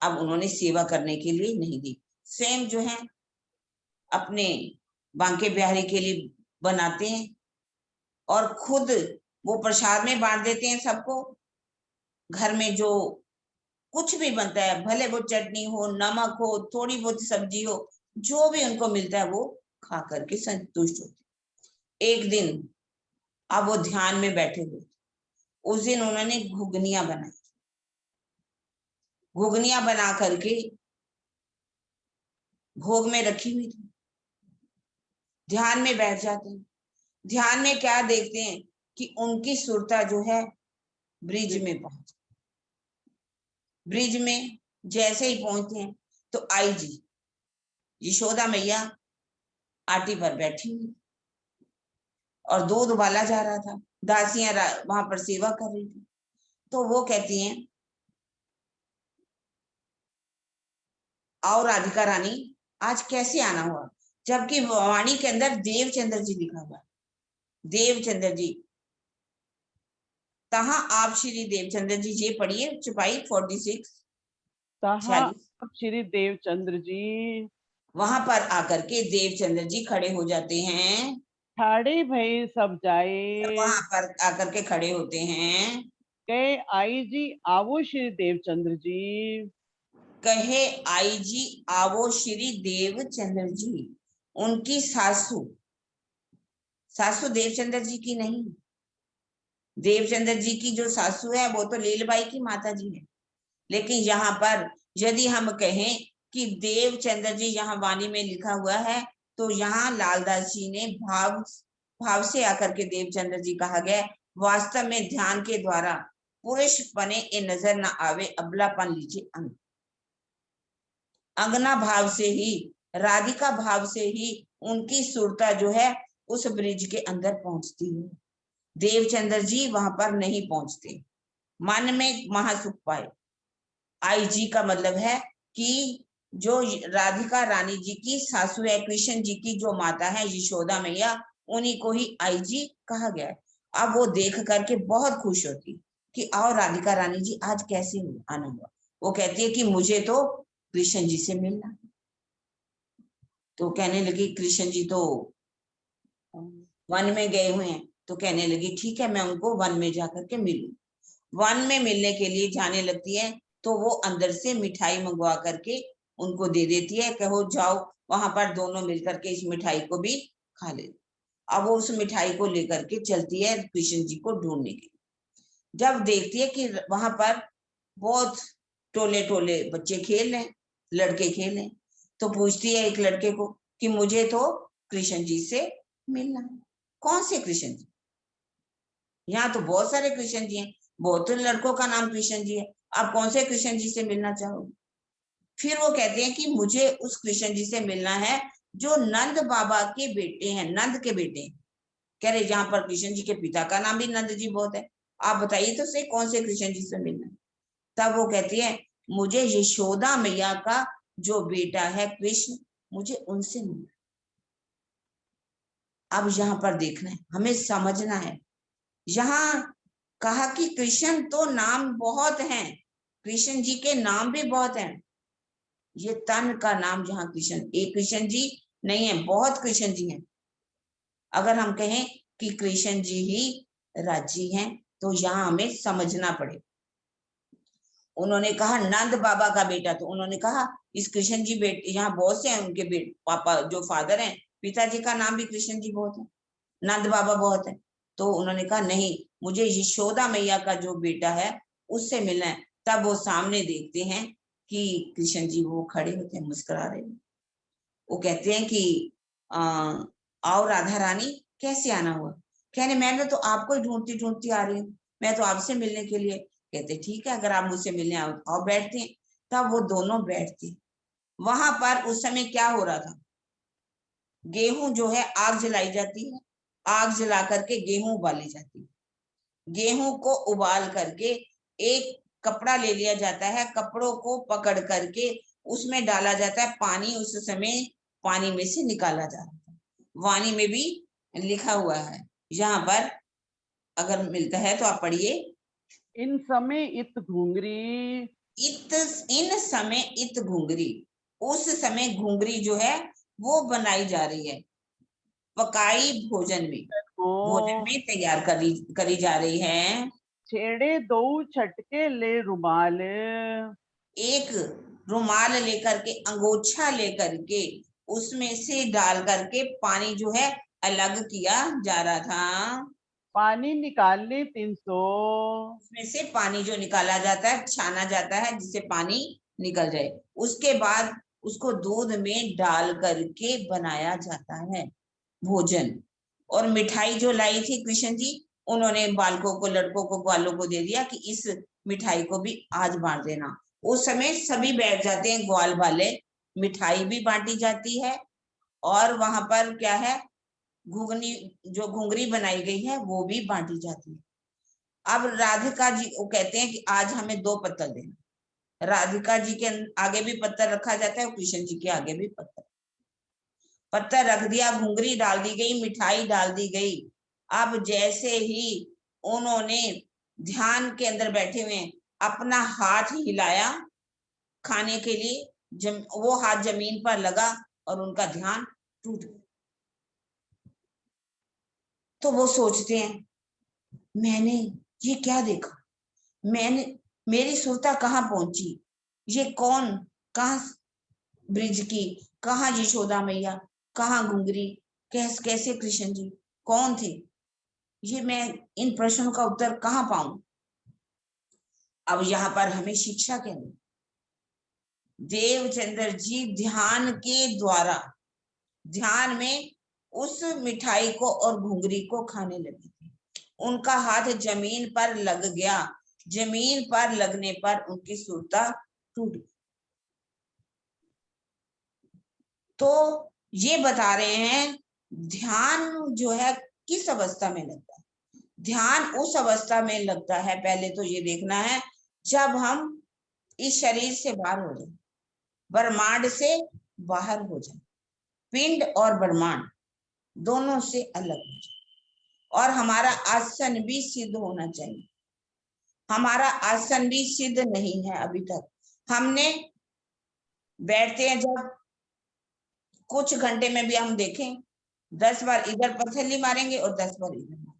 अब उन्होंने सेवा करने के लिए नहीं दी। स्वयं जो है अपने बांके बिहारी के लिए बनाते हैं और खुद वो प्रसाद में बांट देते हैं सबको। घर में जो कुछ भी बनता है, भले वो चटनी हो, नमक हो, थोड़ी बहुत सब्जी हो, जो भी उनको मिलता है वो खा करके संतुष्ट होते। एक दिन अब वो ध्यान में बैठे हुए, उस दिन उन्होंने घुगनियां बनाई। घुगनियां बना करके भोग में रखी हुई थी। ध्यान में बैठ जाते हैं। ध्यान में क्या देखते हैं कि उनकी सुरता जो है ब्रिज में पहुंच। ब्रिज में जैसे ही पहुंचते हैं तो आई जी यशोदा मैया आटी पर बैठी हुई और दूध उबाला जा रहा था। दासियां वहां पर सेवा कर रही थी। तो वो कहती हैं, और राधिका रानी आज कैसे आना हुआ, जबकि वाणी के अंदर देवचंद्र जी लिखा हुआ। देवचंद्र जी, तहा आप श्री देवचंद्र जी ये पढ़िए चुपाई 46 तहा 46। आप श्री देवचंद्र जी वहां पर आकर के देवचंद्र जी खड़े हो जाते हैं। ठाड़े भये सब जाए, वहां पर आकर के खड़े होते हैं। कहे आई जी आवो श्री देवचंद्र जी। कहे आई जी आवो श्री देवचंद्र जी। उनकी सासू, सासू देवचंद्र जी की नहीं, देवचंद्र जी की जो सासू है वो तो लीलबाई की माता जी है। लेकिन यहाँ पर यदि हम कहें कि देवचंद्र जी यहाँ वाणी में लिखा हुआ है, तो यहाँ लालदास जी ने भाव से आकर के देवचंद्र जी कहा गया। वास्तव में ध्यान के द्वारा पुरुष बने ए नजर न आवे, अबलापन लीजिए अंग। अंगना भाव से ही, राधिका भाव से ही उनकी सुरता जो है उस ब्रिज के अंदर पहुंचती है। देवचंद्र जी वहां पर नहीं पहुंचते। मन में महासुख पाए। आई जी का मतलब है कि जो राधिका रानी जी की सासू है, कृष्ण जी की जो माता है यशोदा मैया, उन्हीं को ही आई जी कहा गया है। अब वो देख करके बहुत खुश होती कि आओ राधिका रानी जी आज कैसे आना हुआ। वो कहती है कि मुझे तो कृष्ण जी से मिलना है। तो कहने लगी कृष्ण जी तो वन में गए हुए हैं। तो कहने लगी ठीक है, मैं उनको वन में जाकर के मिलूं। वन में मिलने के लिए जाने लगती है तो वो अंदर से मिठाई मंगवा करके उनको दे देती है, कहो जाओ वहां पर दोनों मिलकर के इस मिठाई को भी खा ले। अब वो उस मिठाई को लेकर के चलती है कृष्ण जी को ढूंढने के लिए। जब देखती है कि वहां पर बहुत टोले टोले बच्चे खेल रहे हैं, लड़के खेल रहे हैं, तो पूछती है एक लड़के को कि मुझे तो कृष्ण जी से मिलना है। कौन से कृष्ण जी? यहाँ तो बहुत सारे कृष्ण जी हैं, बहुत लड़कों का नाम कृष्ण जी है, आप कौन से कृष्ण जी से मिलना चाहोगे? फिर वो कहते हैं कि मुझे उस कृष्ण जी से मिलना है जो नंद बाबा के बेटे हैं, नंद के बेटे हैं। कह रहे जहां पर कृष्ण जी के पिता का नाम भी नंद जी बहुत है, आप बताइए तो सही कौन से कृष्ण जी से मिलना है। तब वो कहती है मुझे यशोदा मैया का जो बेटा है कृष्ण, मुझे उनसे मिलना है। अब यहाँ पर देखना है, हमें समझना है। यहाँ कहा कि कृष्ण तो नाम बहुत हैं, कृष्ण जी के नाम भी बहुत हैं। ये तन का नाम जहाँ कृष्ण, एक कृष्ण जी नहीं है, बहुत कृष्ण जी हैं। अगर हम कहें कि कृष्ण जी ही राजी हैं तो यहाँ हमें समझना पड़े। उन्होंने कहा नंद बाबा का बेटा, तो उन्होंने कहा इस कृष्ण जी बेटे यहाँ बहुत से हैं, उनके बेटे पापा जो फादर हैं, पिताजी का नाम भी कृष्ण जी बहुत है, नंद बाबा बहुत है। तो उन्होंने कहा नहीं, मुझे यशोदा मैया का जो बेटा है उससे मिलना है। तब वो सामने देखते हैं कि कृष्ण जी वो खड़े होते हैं, मुस्कुरा रहे हैं। वो कहते हैं कि आओ राधा रानी कैसे आना हुआ? कहने मैं तो आपको ही ढूंढती ढूंढती आ रही हूँ, मैं तो आपसे मिलने के लिए। कहते ठीक है, अगर आप मुझसे मिलने आओ आओ, बैठते हैं। तब वो दोनों बैठते। वहां पर उस समय क्या हो रहा था, गेहूं जो है आग जलाई जाती है, आग जला करके गेहूं उबाली जाती है। गेहूं को उबाल करके एक कपड़ा ले लिया जाता है, कपड़ों को पकड़ करके उसमें डाला जाता है पानी। उस समय पानी में से निकाला जाता है। वाणी में भी लिखा हुआ है, यहाँ पर अगर मिलता है तो आप पढ़िए। इन समय इत घुंगरी, इन समय इत घुंगरी, उस समय घुंगरी जो है वो बनाई जा रही है, पकाई भोजन में, भोजन में तैयार करी जा रही है। छेड़े दो छटके ले रुमाल, एक रुमाल लेकर के, अंगोछा लेकर के उसमें से डाल करके पानी जो है अलग किया जा रहा था। पानी निकालने 300, उसमें से पानी जो निकाला जाता है, छाना जाता है जिससे पानी निकल जाए। उसके बाद उसको दूध में डाल करके बनाया जाता है भोजन। और मिठाई जो लाई थी कृष्ण जी, उन्होंने बालकों को, लड़कों को, ग्वालों को दे दिया कि इस मिठाई को भी आज बांट देना। उस समय सभी बैठ जाते हैं ग्वाल वाले, मिठाई भी बांटी जाती है और वहां पर क्या है, घुगनी जो घुंगरी बनाई गई है वो भी बांटी जाती है। अब राधिका जी वो कहते हैं कि आज हमें 2 पत्तल देना। राधिका जी के आगे भी पत्थर रखा जाता है और कृष्ण जी के आगे भी पत्थर रख दिया, घुंगरी डाल दी गई, मिठाई डाल दी गई। अब जैसे ही उन्होंने ध्यान के अंदर बैठे हुए अपना हाथ हिलाया खाने के लिए, वो हाथ जमीन पर लगा और उनका ध्यान टूट गया। तो वो सोचते हैं मैंने ये क्या देखा, मेरी सुरता कहाँ पहुंची, ये कौन, कहाँ ब्रिज की, कहाँ यशोदा मैया, कहाँ घुंगरी, कैसे कृष्ण जी कौन थे, ये मैं इन प्रश्नों का उत्तर कहाँ पाऊं। अब यहाँ पर हमें शिक्षा के लिए देवचंद्र जी ध्यान के द्वारा, ध्यान में उस मिठाई को और घुंगरी को खाने लगे थे। उनका हाथ जमीन पर लग गया, जमीन पर लगने पर उनकी सुरता टूट गई। तो ये बता रहे हैं ध्यान जो है किस अवस्था में लगता है। ध्यान उस अवस्था में लगता है, पहले तो ये देखना है जब हम इस शरीर से बाहर हो जाए, ब्रह्मांड से बाहर हो जाए, पिंड और ब्रह्मांड दोनों से अलग हो जाए, और हमारा आसन भी सिद्ध होना चाहिए। हमारा आसन भी सिद्ध नहीं है अभी तक। हमने बैठते हैं जब, कुछ घंटे में भी हम देखें 10 बार इधर पथली मारेंगे और 10 बार इधर मारेंगे।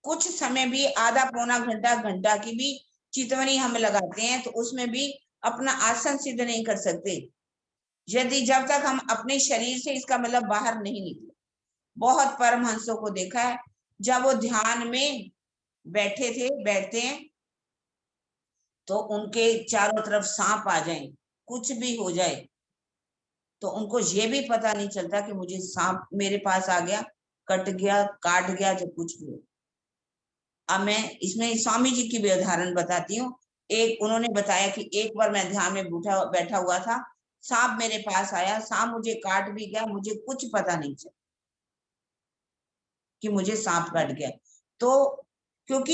कुछ समय भी आधा पौना घंटा, घंटा की भी चितवनी हम लगाते हैं तो उसमें भी अपना आसन सिद्ध नहीं कर सकते यदि जब तक हम अपने शरीर से, इसका मतलब बाहर नहीं निकले। बहुत परमहंसों को देखा है जब वो ध्यान में बैठते हैं तो उनके चारों तरफ सांप आ जाए, कुछ भी हो जाए, तो उनको ये भी पता नहीं चलता कि मुझे सांप मेरे पास आ गया, कट गया, काट गया, जो कुछ भी हो। अब मैं इसमें स्वामी जी की भी उदाहरण बताती हूँ। एक उन्होंने बताया कि एक बार मैं ध्यान में बैठा हुआ था, सांप मेरे पास आया, सांप मुझे काट भी गया, मुझे कुछ पता नहीं चला कि मुझे सांप काट गया। तो क्योंकि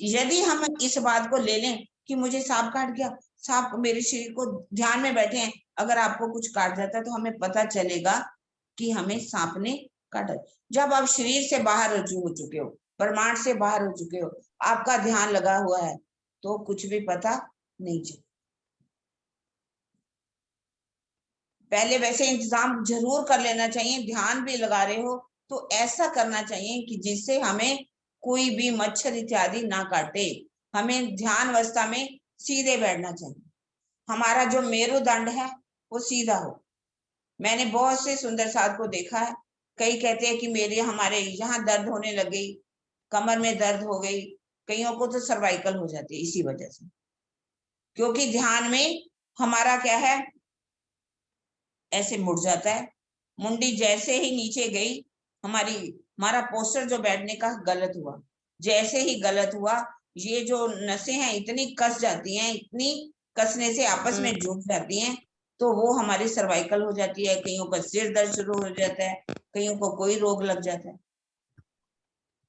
यदि हम इस बात को ले लें कि मुझे सांप काट गया, सांप मेरे शरीर को, ध्यान में बैठे हैं, अगर आपको कुछ काट जाता है तो हमें पता चलेगा कि हमें सांप ने काटा। जब आप शरीर से बाहर हो चुके हो, ब्रह्मांड से बाहर हो चुके हो, आपका ध्यान लगा हुआ है, तो कुछ भी पता नहीं चलता। पहले वैसे इंतजाम जरूर कर लेना चाहिए, ध्यान भी लगा रहे हो तो ऐसा करना चाहिए कि जिससे हमें कोई भी मच्छर इत्यादि ना काटे। हमें ध्यान अवस्था में सीधे बैठना चाहिए, हमारा जो मेरुदंड है वो सीधा हो। मैंने बहुत से सुंदर साध को देखा है, कई कहते हैं कि हमारे यहाँ दर्द होने लग गई, कमर में दर्द हो गई, कईयों को तो सर्वाइकल हो जाती है इसी वजह से, क्योंकि ध्यान में हमारा क्या है, ऐसे मुड़ जाता है, मुंडी जैसे ही नीचे गई, हमारा पोस्टर जो बैठने का गलत हुआ। जैसे ही गलत हुआ, ये जो नसें हैं इतनी कस जाती हैं, इतनी कसने से आपस में जुड़ जाती हैं, तो वो हमारी सर्वाइकल हो जाती है, कईयों का सिर दर्द शुरू हो जाता है, कईयों को कोई रोग लग जाता है।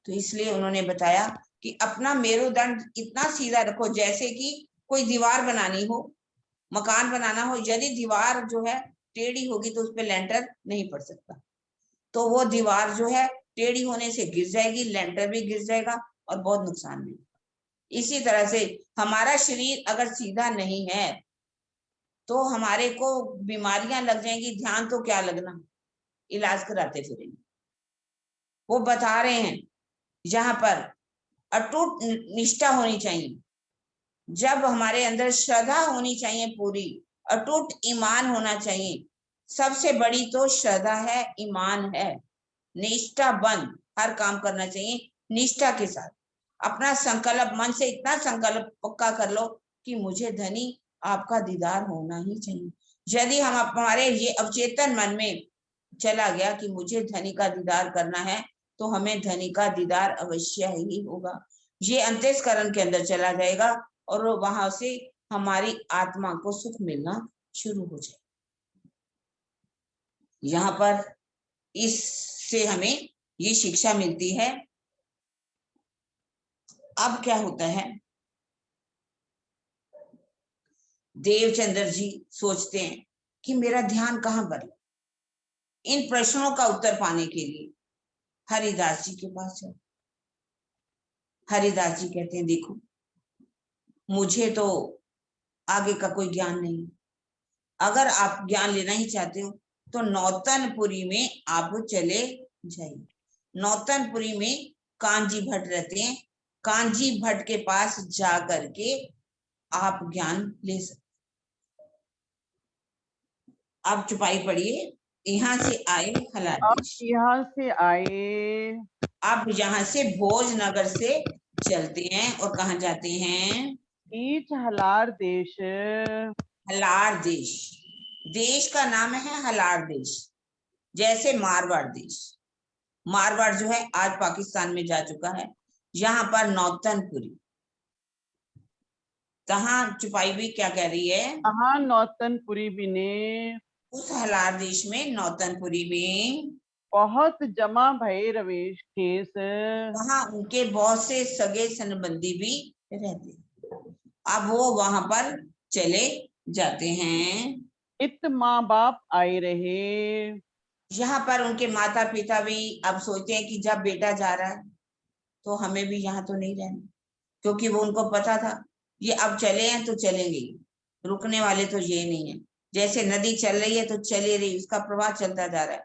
तो इसलिए उन्होंने बताया कि अपना मेरुदंड इतना सीधा रखो जैसे कि कोई दीवार बनानी हो, मकान बनाना हो, यदि दीवार जो है टेढ़ी होगी तो उस पर लेंटर नहीं पड़ सकता, तो वो दीवार जो है टेढ़ी होने से गिर जाएगी, लेंटर भी गिर जाएगा और बहुत नुकसान भी। इसी तरह से हमारा शरीर अगर सीधा नहीं है तो हमारे को बीमारियां लग जाएंगी। ध्यान तो क्या लगना, इलाज कराते फिरेंगे। वो बता रहे हैं यहाँ पर अटूट निष्ठा होनी चाहिए, जब हमारे अंदर श्रद्धा होनी चाहिए पूरी, अटूट ईमान होना चाहिए। सबसे बड़ी तो श्रद्धा है, ईमान है। निष्ठाबंध हर काम करना चाहिए निष्ठा के साथ। अपना संकल्प मन से इतना संकल्प पक्का कर लो कि मुझे धनी आपका दीदार होना ही चाहिए। यदि हम हमारे ये अवचेतन मन में चला गया कि मुझे धनी का दीदार करना है, तो हमें धनी का दीदार अवश्य ही होगा। ये अंतःकरण के अंदर चला जाएगा और वहां से हमारी आत्मा को सुख मिलना शुरू हो जाए। यहाँ पर इससे हमें ये शिक्षा मिलती है। अब क्या होता है, देवचंद्र जी सोचते हैं कि मेरा ध्यान कहाँ पर। इन प्रश्नों का उत्तर पाने के लिए हरिदास जी के पास चलो। हरिदास जी कहते हैं देखो मुझे तो आगे का कोई ज्ञान नहीं, अगर आप ज्ञान लेना ही चाहते हो तो नौतनपुरी में आप चले जाइए। नौतनपुरी में कांजी भट्ट रहते हैं, कांजी भट्ट के पास जा करके आप ज्ञान ले सकते। आप चुपाई पढ़िए। यहाँ से आए हलार देश, यहाँ से आए, आप यहाँ से भोजनगर से चलते हैं और कहाँ जाते हैं, ईच हलार देश। हलार देश, देश का नाम है हलार देश। जैसे मारवाड़ देश, मारवाड़ जो है आज पाकिस्तान में जा चुका है। यहाँ पर नौतनपुरी, कहाँ चुपाई भी क्या कह रही है, हाँ नौतनपुरी बिने, उस हलार देश में नौतनपुरी में बहुत जमा भय रवेश खेस। वहां उनके बहुत से सगे संबंधी भी रहते हैं। अब वो वहां पर चले जाते हैं। इत माँ बाप आए रहे, यहाँ पर उनके माता पिता भी अब सोचते हैं कि जब बेटा जा रहा है तो हमें भी यहाँ तो नहीं रहना, क्योंकि वो उनको पता था ये अब चले हैं तो चलेंगे, रुकने वाले तो ये नहीं है। जैसे नदी चल रही है तो चली रही, उसका प्रवाह चलता जा रहा है।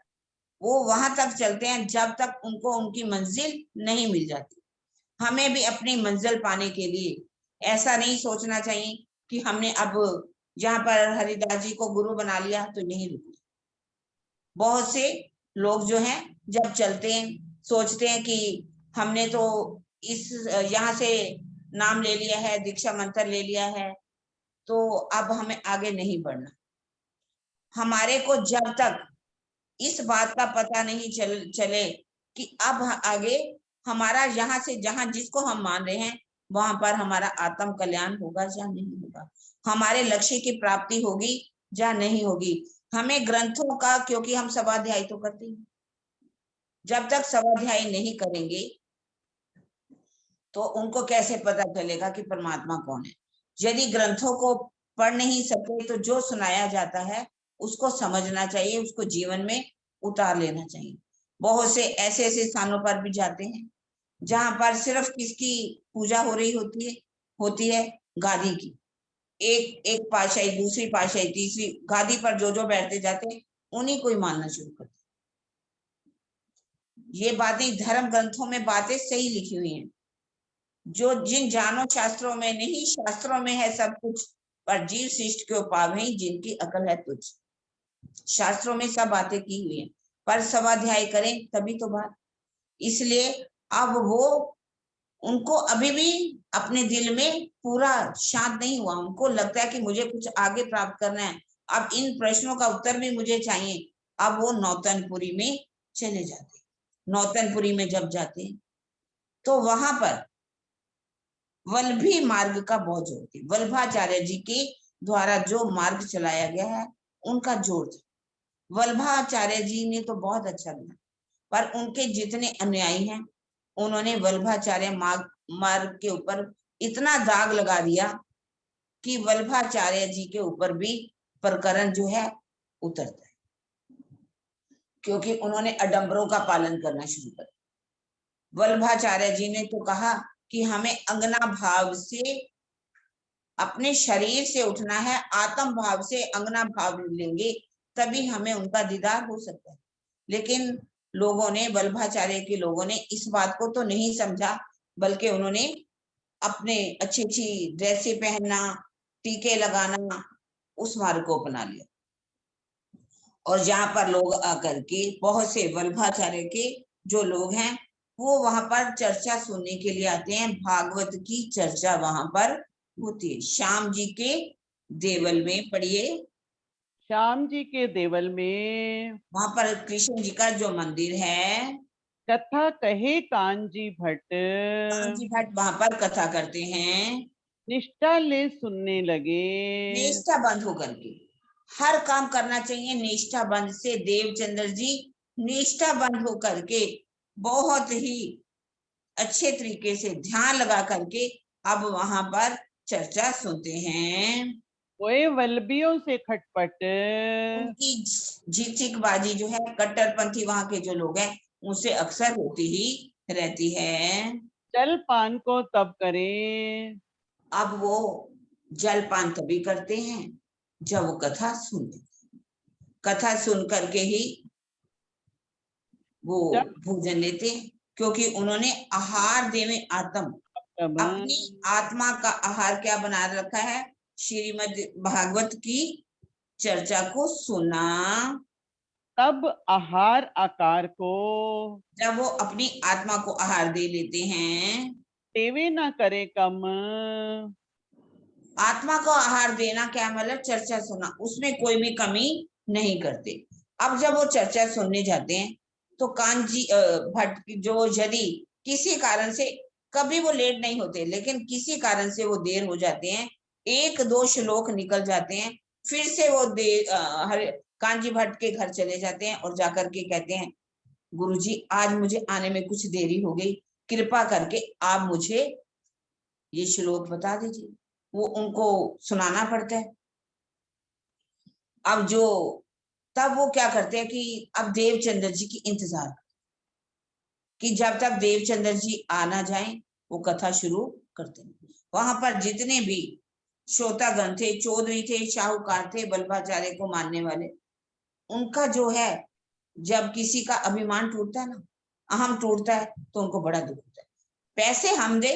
वो वहां तक चलते हैं जब तक उनको उनकी मंजिल नहीं मिल जाती। हमें भी अपनी मंजिल पाने के लिए ऐसा नहीं सोचना चाहिए कि हमने अब यहाँ पर हरिदास जी को गुरु बना लिया तो यहीं रुकना। बहुत से लोग जो हैं जब चलते हैं सोचते हैं कि हमने तो इस यहाँ से नाम ले लिया है, दीक्षा मंत्र ले लिया है, तो अब हमें आगे नहीं बढ़ना। हमारे को जब तक इस बात का पता नहीं चले कि अब आगे हमारा यहाँ से जहां जिसको हम मान रहे हैं वहां पर हमारा आत्म कल्याण होगा या नहीं होगा, हमारे लक्ष्य की प्राप्ति होगी या नहीं होगी। हमें ग्रंथों का, क्योंकि हम स्वाध्याय तो करते हैं, जब तक स्वाध्याय नहीं करेंगे तो उनको कैसे पता चलेगा कि परमात्मा कौन है। यदि ग्रंथों को पढ़ नहीं सके तो जो सुनाया जाता है उसको समझना चाहिए, उसको जीवन में उतार लेना चाहिए। बहुत से ऐसे ऐसे स्थानों पर भी जाते हैं जहां पर सिर्फ किसकी पूजा हो रही होती है गादी की। एक पातशाही, दूसरी पातशाही, तीसरी, गादी पर जो जो बैठते जाते हैं उन्हीं को ही मानना शुरू करते। ये बातें धर्म ग्रंथों में बातें सही लिखी हुई हैं, जो जिन जानो शास्त्रों में नहीं, शास्त्रों में है सब कुछ, पर जीव शिष्ट क्यों पावे जिनकी अकल है तुझ। शास्त्रों में सब बातें की हुई हैं, पर स्वाध्याय करें तभी तो बात। इसलिए अब वो उनको अभी भी अपने दिल में पूरा शांत नहीं हुआ, उनको लगता है कि मुझे कुछ आगे प्राप्त करना है, अब इन प्रश्नों का उत्तर भी मुझे चाहिए। अब वो नौतनपुरी में चले जाते। नौतनपुरी में जब जाते तो वहां पर वल्लभी मार्ग का बहुत जोर थी। वल्लभाचार्य जी के द्वारा जो मार्ग चलाया गया है उनका जोर था। वल्लभाचार्य जी ने तो बहुत अच्छा किया, पर उनके जितने अनुयायी हैं उन्होंने वल्लभाचार्य मार्ग के ऊपर इतना दाग लगा दिया कि वल्लभाचार्य जी के ऊपर भी प्रकरण जो है उतरता है, क्योंकि उन्होंने आडंबरों का पालन करना शुरू कर दिया। वल्लभाचार्य जी ने तो कहा कि हमें अंगना भाव से अपने शरीर से उठना है, आत्म भाव से अंगना भाव लेंगे तभी हमें उनका दीदार हो सकता है। लेकिन लोगों ने, वल्लभाचार्य के लोगों ने इस बात को तो नहीं समझा, बल्कि उन्होंने अपने अच्छी अच्छी ड्रेसें पहनना, टीके लगाना, उस मार्ग को अपना लिया। और जहां पर लोग आकर के बहुत से वल्लभाचार्य के जो लोग हैं वो वहां पर चर्चा सुनने के लिए आते हैं। भागवत की चर्चा वहां पर होती है। श्याम जी के देवल में पढ़िए, श्याम जी के देवल में वहां पर कृष्ण जी का जो मंदिर है, कथा कहे कांजी भट्ट, कांची भट्ट वहां पर कथा करते हैं। निष्ठा ले सुनने लगे। निष्ठा बंद होकर के हर काम करना चाहिए, निष्ठा बंद से। देवचंद्र जी निष्ठा बंद होकर के बहुत ही अच्छे तरीके से ध्यान लगा करके अब वहां पर चर्चा सुनते हैं। ओए वल्लभियों से खटपट, उनकी झिकझिकबाजी जो है, कट्टरपंथी वहां के जो लोग हैं उनसे अक्सर होती ही रहती है। जल पान को तब करें। अब वो जलपान तभी करते हैं जब वो कथा सुन, कथा सुन करके ही वो जब भोजन लेते हैं, क्योंकि उन्होंने आहार देवे आत्म, तब अपनी आत्मा का आहार क्या बना रखा है, श्रीमद् भागवत की चर्चा को सुना। तब आहार आकार को, जब वो अपनी आत्मा को आहार दे लेते हैं, तेवे न करे कम। आत्मा को आहार देना क्या मतलब, चर्चा सुना, उसमें कोई भी कमी नहीं करते। अब जब वो चर्चा सुनने जाते हैं तो कांजी भट्ट जो यदि किसी कारण से, कभी वो लेट नहीं होते लेकिन किसी कारण से वो देर हो जाते हैं, एक दो श्लोक निकल जाते हैं, फिर से वो कांजी भट्ट के घर चले जाते हैं और जाकर के कहते हैं गुरुजी आज मुझे आने में कुछ देरी हो गई, कृपा करके आप मुझे ये श्लोक बता दीजिए। वो उनको सुनाना पड़ता है। अब जो तब वो क्या करते हैं कि अब देवचंद्र जी की इंतजार कि जब तक देवचंद्र जी आ ना जाए वो कथा शुरू करते हैं। वहां पर जितने भी श्रोतागण थे, चौधरी थे, शाहूकार थे, वल्लभाचार्य को मानने वाले, उनका जो है जब किसी का अभिमान टूटता है ना, अहम टूटता है, तो उनको बड़ा दुख होता है। पैसे हम दे,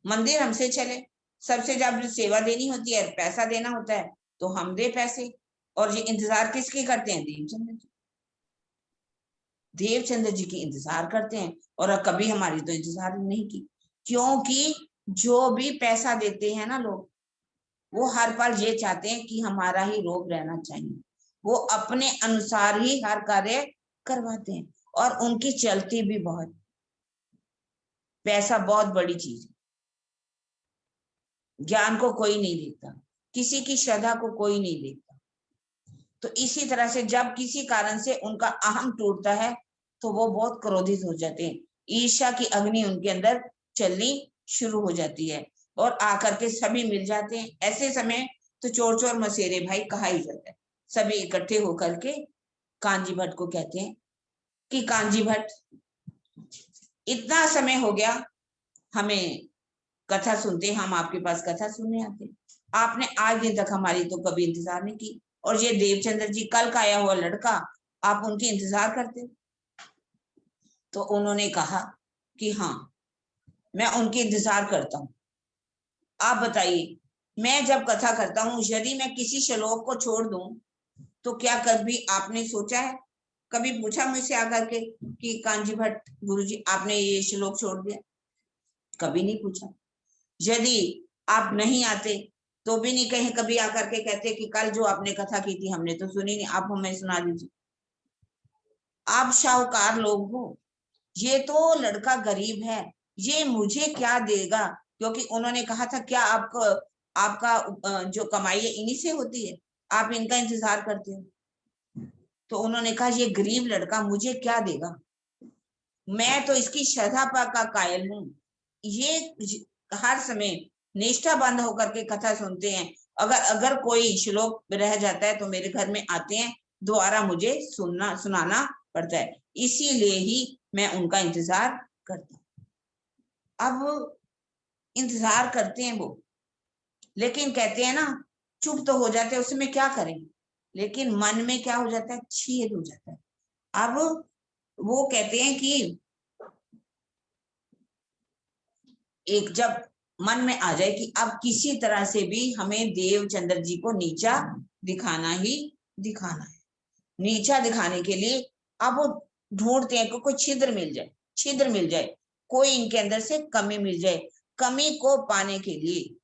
मंदिर हमसे चले, सबसे जब सेवा देनी होती है, पैसा देना होता है, तो हम दे पैसे। और ये इंतजार किसकी करते हैं, देवचंद्र जी, देवचंद्र जी की इंतजार करते हैं। और कभी हमारी तो इंतजार नहीं की, क्योंकि जो भी पैसा देते हैं ना लोग, वो हर पल ये चाहते हैं कि हमारा ही रोग रहना चाहिए। वो अपने अनुसार ही हर कार्य करवाते हैं और उनकी चलती भी बहुत, पैसा बहुत बड़ी चीज है। ज्ञान को कोई नहीं देखता, किसी की श्रद्धा को कोई नहीं देखता। तो इसी तरह से जब किसी कारण से उनका अहम टूटता है तो वो बहुत क्रोधित हो जाते हैं, ईर्ष्या की अग्नि उनके अंदर चलनी शुरू हो जाती है और आकर के सभी मिल जाते हैं। ऐसे समय तो चोर चोर मसेरे भाई कहा ही जाता है। सभी इकट्ठे होकर के कांजी भट्ट को कहते हैं कि कांजी भट्ट, इतना समय हो गया हमें कथा सुनते, हम आपके पास कथा सुनने आते, आपने आज दिन तक हमारी तो कभी इंतजार नहीं की, और ये देवचंद्र जी कल का आया हुआ लड़का, आप उनकी इंतजार करते। तो उन्होंने कहा कि हाँ मैं उनकी इंतजार करता हूँ। आप बताइए, मैं जब कथा करता हूँ यदि मैं किसी श्लोक को छोड़ दूं तो क्या कभी आपने सोचा है, कभी पूछा मुझसे आकर के कि कांजी भट्ट गुरुजी आपने ये श्लोक छोड़ दिया? कभी नहीं पूछा। यदि आप नहीं आते तो भी नहीं कहीं कभी आकर के कहते कि कल जो आपने कथा की थी हमने तो सुनी नहीं, आप हमें सुना दीजिए। आप शाहूकार लोग हो, ये तो लड़का गरीब है, ये मुझे क्या देगा, क्योंकि उन्होंने कहा था क्या आपको आपका जो कमाई है इन्हीं से होती है, आप इनका इंतजार करते हो। तो उन्होंने कहा ये गरीब लड़का मुझे क्या देगा, मैं तो इसकी श्रद्धा का कायल हूँ। ये हर समय निष्ठा बंद होकर के कथा सुनते हैं, अगर अगर कोई श्लोक रह जाता है तो मेरे घर में आते हैं, दोबारा मुझे सुनाना पड़ता है, इसीलिए ही मैं उनका इंतजार करता हूँ। अब इंतजार करते हैं वो, लेकिन कहते हैं ना चुप तो हो जाते हैं, उसमें क्या करें, लेकिन मन में क्या हो जाता है, छेद हो जाता है। अब वो कहते हैं कि एक जब मन में आ जाए कि अब किसी तरह से भी हमें देवचंद्र जी को नीचा दिखाना ही दिखाना है। नीचा दिखाने के लिए अब वो ढूंढते हैं कि कोई छिद्र मिल जाए, छिद्र मिल जाए, कोई इनके अंदर से कमी मिल जाए। कमी को पाने के लिए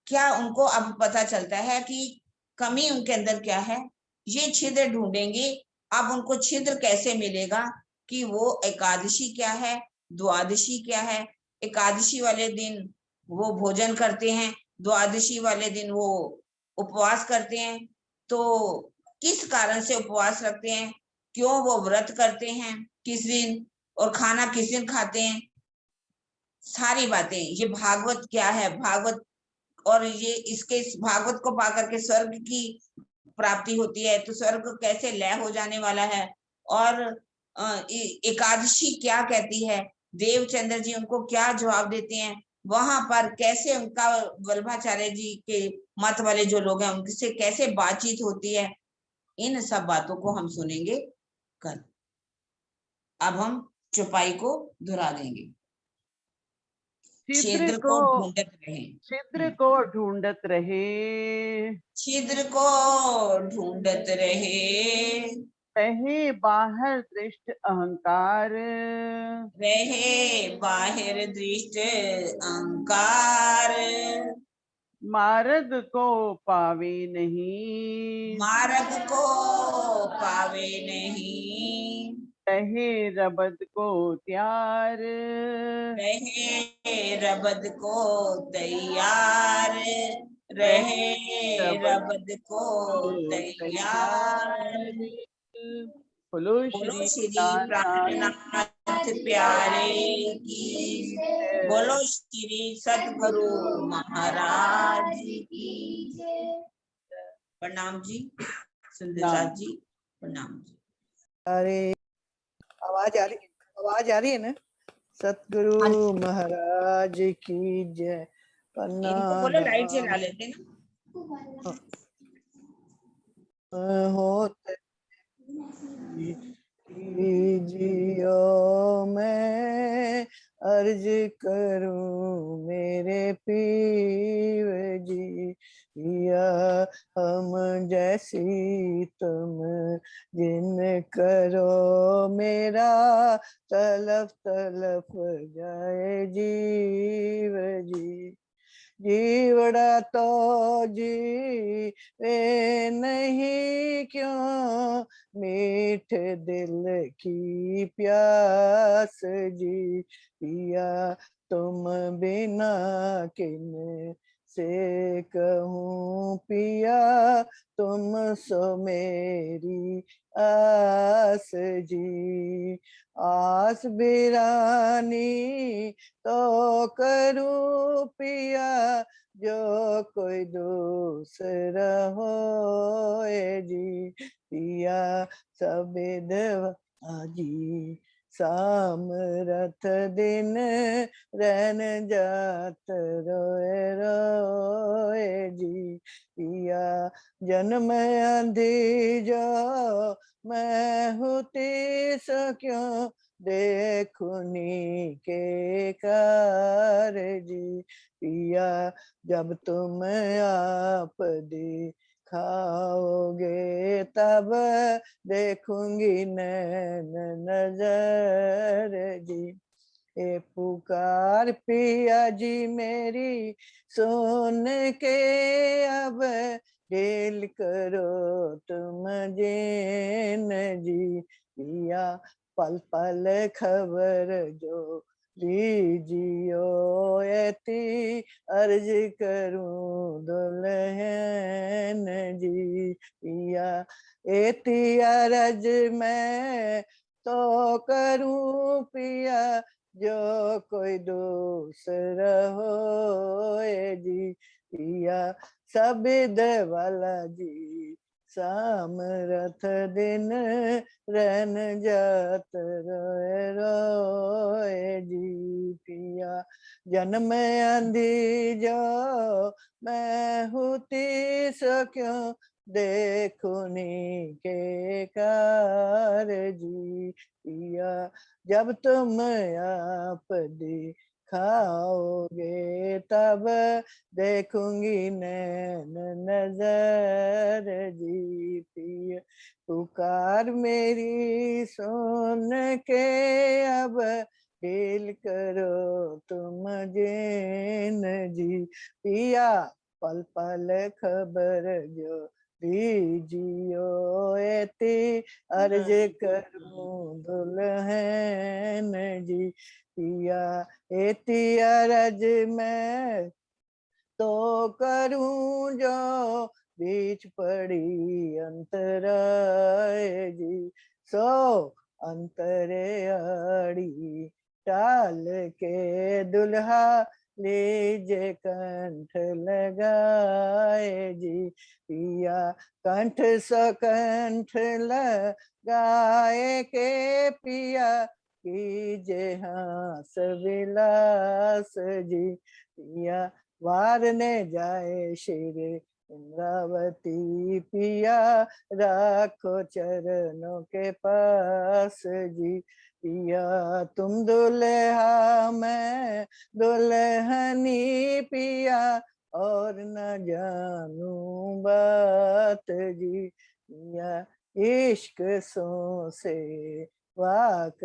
क्या उनको अब पता चलता है कि कमी उनके अंदर क्या है, ये छिद्र ढूंढेंगे। अब उनको छिद्र कैसे मिलेगा कि वो एकादशी क्या है, द्वादशी क्या है। एकादशी वाले दिन वो भोजन करते हैं, द्वादशी वाले दिन वो उपवास करते हैं। तो किस कारण से उपवास रखते हैं, क्यों वो व्रत करते हैं, किस दिन, और खाना किस दिन खाते हैं, सारी बातें। ये भागवत क्या है, भागवत, और ये इसके भागवत को पाकर के स्वर्ग की प्राप्ति होती है, तो स्वर्ग कैसे लय हो जाने वाला है। और एकादशी क्या कहती है, देवचंद्र जी उनको क्या जवाब देते हैं, वहां पर कैसे उनका वल्लभाचार्य जी के मत वाले जो लोग हैं उनसे कैसे बातचीत होती है, इन सब बातों को हम सुनेंगे कल। अब हम चौपाई को दोहरा देंगे। छिद्र छिद्र को को ढूंढत रहे, छिद्र को ढूंढत रहे, छिद्र को ढूंढत रहे, रहे बाहर दृष्ट अहंकार, रहे बाहिर दृष्ट अहंकार, मार्ग को पावे नहीं, मार्ग को पावे नहीं, रहे रबद को त्यार, रहे रबद को तैयार, रहे रबद को तैयार। बोलो बोलो श्री श्री प्राणनाथ प्राणनाथ प्यारे की, बोलो श्री सतगुरु महाराज की। प्रणाम जी, सुंदरदास जी, प्रणाम जी। अरे आवाज आ रही है ना। सतगुरु हाँ, महाराज की जय। इनको बोलो लाइट जला लेते ना। होते जियो मैं अर्ज करूं मेरे पीर जी, या हम जैसी तुम जिन करो मेरा तलफ तलफ जाए जीव जी। जीवड़ा तो जी वे नहीं क्यों मीठ दिल की प्यास जी, पिया तुम बिना किन से कहूँ पिया तुम सो मेरी आस जी। आस बिरानी तो करूं पिया जो कोई दूसरा होए जी, पिया सबिद आजी सामरथ दिन रहन जात रोए रोए जी, पिया जन्म अंधी जो मैं होती सो क्यों देखुनी के कार जी, पिया जब तुम आप दिखाओगे तब देखूंगी नैन नजर जी। ए पुकार पिया जी मेरी सुन के अब दिल करो तुम जिन जी, पिया पल पल खबर जो लीजियो ऐती अर्ज करूं दुल्हन जी, पिया ऐती अर्ज मैं तो करूं पिया जो कोई दूसरा होए जी, पिया सबिद वाला जी सामरथ दिन रहन जात रोए रोए जी, पिया जन्म अंधी जो मैं होती सो क्यों देखुनी के कार जी पिया जब तुम आप दिखाओगे तब देखूंगी नैन नजर जी पिया पुकार मेरी सुन के अब दिल करो तुम जिन जी पिया पल पल खबर जो दीजियो एती अर्ज करूं दुल्हन जी पिया एती अर्ज मैं तो करूं जो बीच पड़ी अंतराय जी सो अंतरे आड़ी टाल के दुल्हा लीजे कंठ लगाए जी पिया कंठ स कंठ लगाए के पिया कीजे हास विलास जी पिया वारने जाए श्री इंद्रावती पिया राखो चरणों के पास जी पिया तुम दुल्हा मैं दुल्हनी पिया और न जानू बात जी पिया इश्क सो से वाक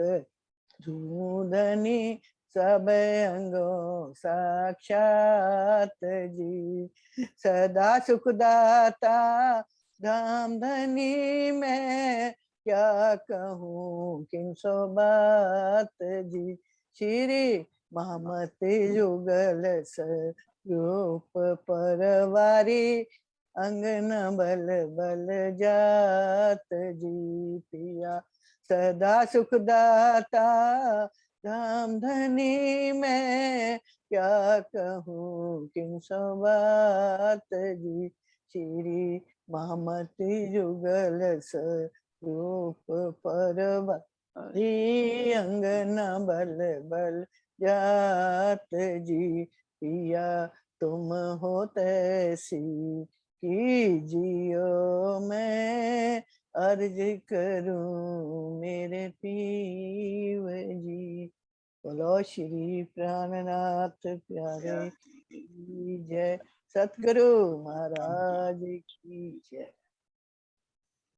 धूधनी सब अंगों साक्षात जी सदा सुखदाता धाम धनी में क्या कहूँ किन सो बात जी श्री महमति युगल रूप परवारी अंगन बल बल जात जी पिया सदा सुखदाता धाम धनी में क्या कहूँ किन सो बात जी श्री महमति युगल रूप परवारी अंगन बल बल जात जी पिया तुम हो तैसी कीजियो मैं अर्ज करूं मेरे पीव जी बोलो श्री प्राणनाथ प्यारे की जय सतगुरु महाराज की जय।